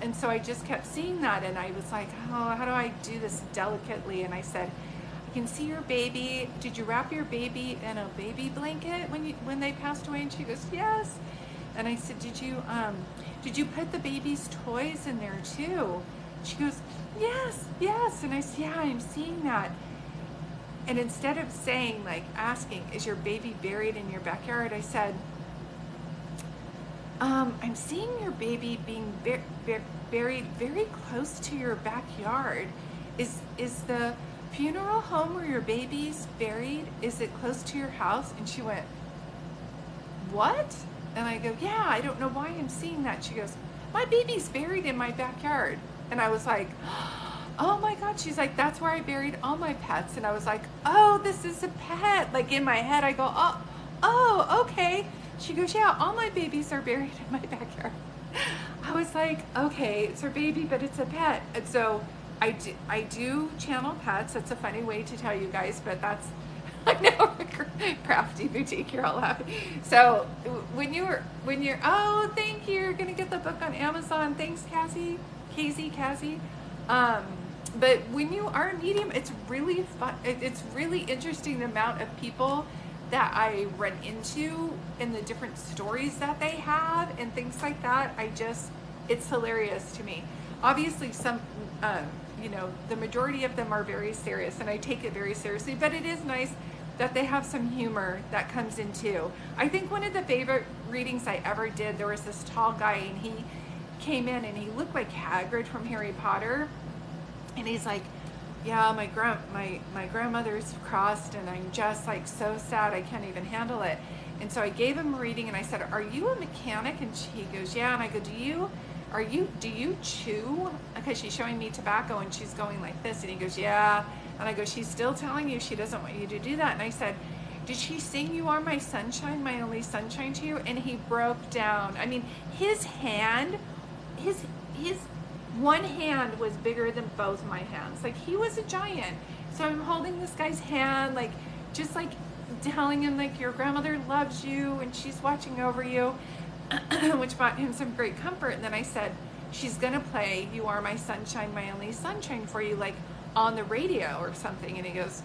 A: And so I just kept seeing that, and I was like, oh, how do I do this delicately? And I said, I can see your baby. Did you wrap your baby in a baby blanket when they passed away? And she goes, yes. And I said, did you put the baby's toys in there too? She goes, yes. And I said, yeah, I'm seeing that. And instead of saying, like, asking, is your baby buried in your backyard? I said, I'm seeing your baby being buried very close to your backyard. Is the funeral home where your baby's buried, is it close to your house? And she went, what? And I go, yeah, I don't know why I'm seeing that. She goes, my baby's buried in my backyard. And I was like, oh my God. She's like, that's where I buried all my pets. And I was like, oh, this is a pet. Like in my head, I go, oh, okay. She goes, yeah, all my babies are buried in my backyard. I was like, okay, it's her baby, but it's a pet. And so I do channel pets. That's a funny way to tell you guys, but that's I know crafty boutique. You're all laughing. So when you're oh, thank you. You're gonna get the book on Amazon. Thanks, Cassie. Um, but when you are a medium, it's really fun. It's really interesting the amount of people that I run into and the different stories that they have and things like that. It's hilarious to me. Obviously, some, the majority of them are very serious, and I take it very seriously, but it is nice that they have some humor that comes in too. I think one of the favorite readings I ever did, there was this tall guy, and he came in and he looked like Hagrid from Harry Potter, and he's like, yeah, my grandmother's crossed, and I'm just like so sad, I can't even handle it. And so I gave him a reading, and I said, are you a mechanic? And he goes, yeah. And I go, do you chew? Because she's showing me tobacco, and she's going like this. And he goes, yeah. And I go, she's still telling you she doesn't want you to do that. And I said, did she sing You Are My Sunshine, My Only Sunshine to you? And he broke down. I mean, his hand, his one hand was bigger than both my hands. Like, he was a giant. So I'm holding this guy's hand, like, just like telling him, like, your grandmother loves you and she's watching over you, which brought him some great comfort. And then I said, she's gonna play You Are My Sunshine, My Only Sunshine for you, like on the radio or something. And he goes,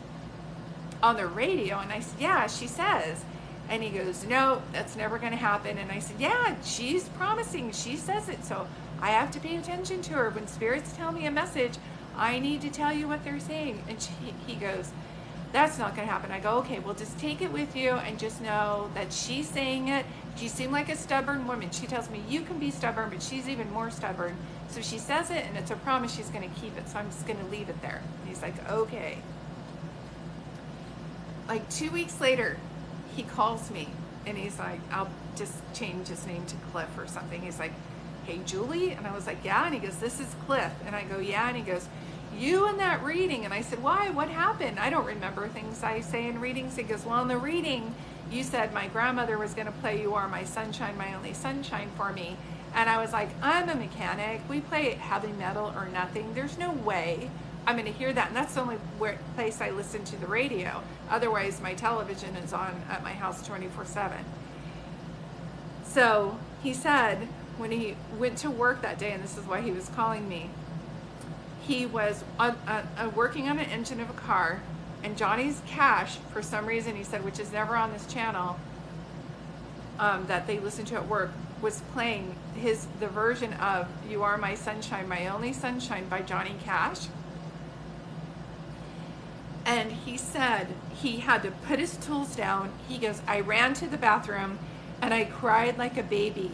A: on the radio? And I said, yeah, she says. And he goes, no, that's never gonna happen. And I said, yeah, she's promising, she says it. So I have to pay attention to her. When spirits tell me a message, I need to tell you what they're saying. And he goes, that's not going to happen. I go, okay, well, just take it with you and just know that she's saying it. She seemed like a stubborn woman. She tells me you can be stubborn, but she's even more stubborn. So she says it, and it's a promise she's going to keep it. So I'm just going to leave it there. And he's like, okay. Like 2 weeks later, he calls me, and he's like, I'll just change his name to Cliff or something. He's like, hey, Julie? And I was like, yeah. And he goes, this is Cliff. And I go, yeah. And he goes, you in that reading. And I said, why? What happened? I don't remember things I say in readings. He goes, well, in the reading, you said my grandmother was going to play You Are My Sunshine, My Only Sunshine for me. And I was like, I'm a mechanic. We play heavy metal or nothing. There's no way I'm going to hear that. And that's the only place I listen to the radio. Otherwise, my television is on at my house 24/7. So he said, when he went to work that day, and this is why he was calling me, he was working on an engine of a car, and Johnny's Cash, for some reason, he said, which is never on this channel, that they listen to at work, was playing the version of You Are My Sunshine, My Only Sunshine by Johnny Cash. And he said he had to put his tools down. He goes, I ran to the bathroom and I cried like a baby.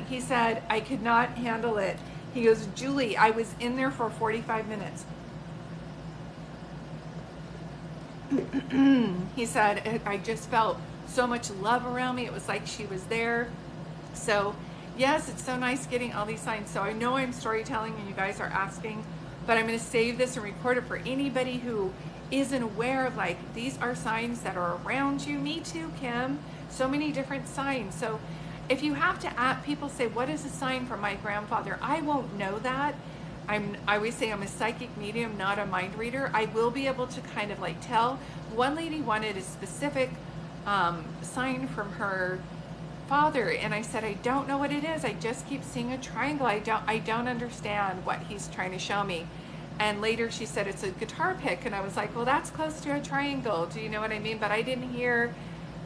A: He said, I could not handle it. He goes, Julie, I was in there for 45 minutes. He said, I just felt so much love around me. It was like she was there. So yes, it's so nice getting all these signs. So I know I'm storytelling and you guys are asking, but I'm going to save this and record it for anybody who isn't aware of, like, these are signs that are around you. Me too, Kim. So many different signs. So if you have to ask, people say, what is a sign from my grandfather? I won't know that. I always say I'm a psychic medium, not a mind reader. I will be able to kind of like tell. One lady wanted a specific sign from her father, and I said, I don't know what it is. I just keep seeing a triangle. I don't understand what he's trying to show me. And later she said it's a guitar pick, and I was like, well, that's close to a triangle. Do you know what I mean? But I didn't hear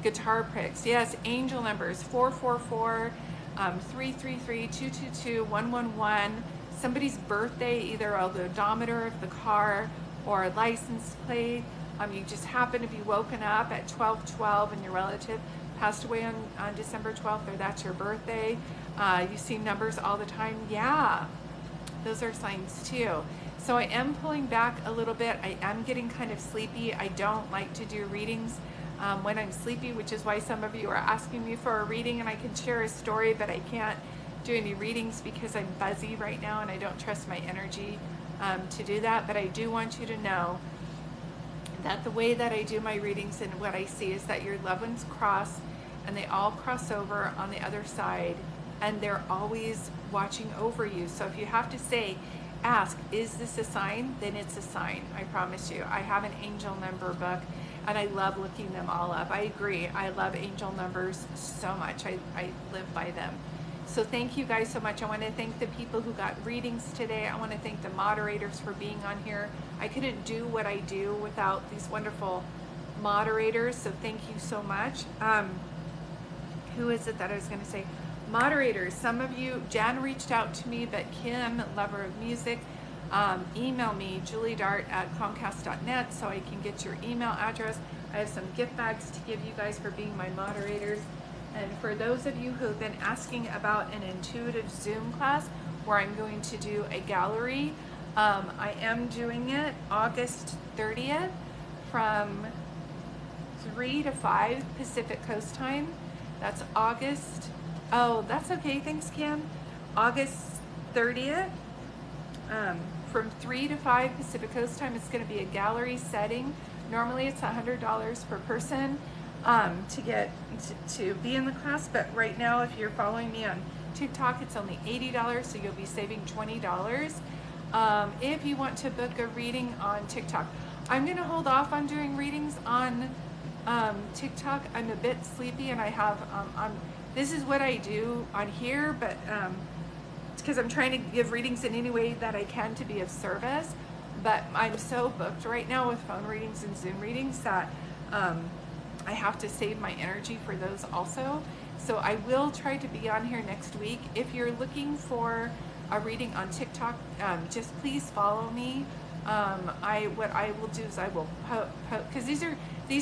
A: guitar picks. Yes, angel numbers 444, 333, 222, 111. Somebody's birthday, either the odometer of the car or a license plate. You just happen to be woken up at 12:12 and your relative passed away on December 12th, or that's your birthday. You see numbers all the time. Yeah, those are signs too. So I am pulling back a little bit. I am getting kind of sleepy. I don't like to do readings when I'm sleepy, which is why some of you are asking me for a reading, and I can share a story, but I can't do any readings because I'm buzzy right now and I don't trust my energy to do that. But I do want you to know that the way that I do my readings and what I see is that your loved ones cross, and they all cross over on the other side, and they're always watching over you. So if you have to say ask, is this a sign? Then it's a sign. I promise you. I have an angel number book, and I love looking them all up. I agree. I love angel numbers so much. I live by them. So thank you guys so much. I want to thank the people who got readings today. I want to thank the moderators for being on here. I couldn't do what I do without these wonderful moderators, so thank you so much. Who is it that I was going to say? Moderators, some of you, Jan reached out to me, but Kim, lover of music, email me, juliedart@comcast.net, so I can get your email address. I have some gift bags to give you guys for being my moderators. And for those of you who have been asking about an intuitive Zoom class where I'm going to do a gallery, I am doing it August 30th from 3 to 5 Pacific Coast time. That's August, oh, that's okay, thanks Kim. August 30th from 3 to 5 Pacific Coast time. It's going to be a gallery setting. Normally it's $100 per person to get to be in the class, but right now if you're following me on TikTok, it's only $80, so you'll be saving $20. If you want to book a reading on TikTok, I'm going to hold off on doing readings on TikTok. I'm a bit sleepy, and I have this is what I do on here, but it's because I'm trying to give readings in any way that I can to be of service. But I'm so booked right now with phone readings and Zoom readings that I have to save my energy for those also. So I will try to be on here next week. If you're looking for a reading on TikTok, just please follow me. What I will do is I will because these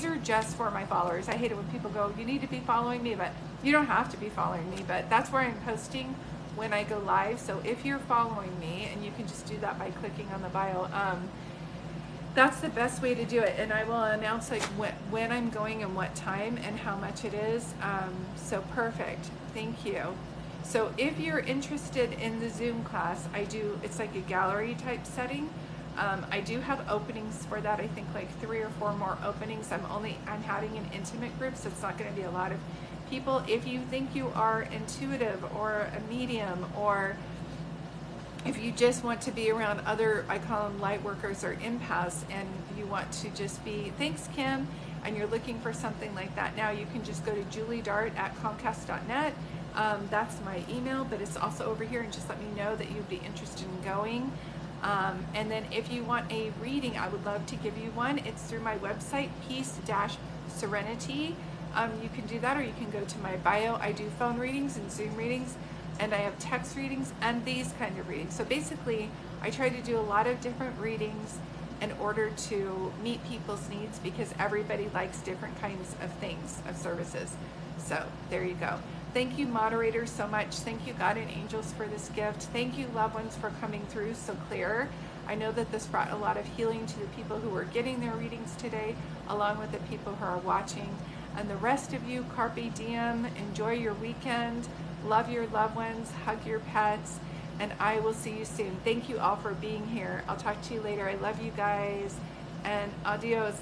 A: are just for my followers. I hate it when people go, you need to be following me, but you don't have to be following me. But that's where I'm posting when I go live. So if you're following me, and you can just do that by clicking on the bio, that's the best way to do it. And I will announce like when I'm going and what time and how much it is. So perfect. Thank you. So if you're interested in the Zoom class, it's like a gallery type setting. I do have openings for that. I think like 3 or 4 more openings. I'm having an intimate group, so it's not going to be a lot of people. If you think you are intuitive or a medium, or if you just want to be around other, I call them light workers or empaths, and you want to just be, thanks Kim, and you're looking for something like that now, you can just go to juliedart@comcast.net. That's my email, but it's also over here, and just let me know that you'd be interested in going. And then if you want a reading, I would love to give you one. It's through my website, Peace-Serenity. You can do that, or you can go to my bio. I do phone readings and Zoom readings, and I have text readings and these kind of readings. So basically, I try to do a lot of different readings in order to meet people's needs, because everybody likes different kinds of things, of services. So there you go. Thank you, moderators, so much. Thank you, God and angels, for this gift. Thank you, loved ones, for coming through so clear. I know that this brought a lot of healing to the people who were getting their readings today, along with the people who are watching. And the rest of you, carpe diem, enjoy your weekend, love your loved ones, hug your pets, and I will see you soon. Thank you all for being here. I'll talk to you later. I love you guys, and adios.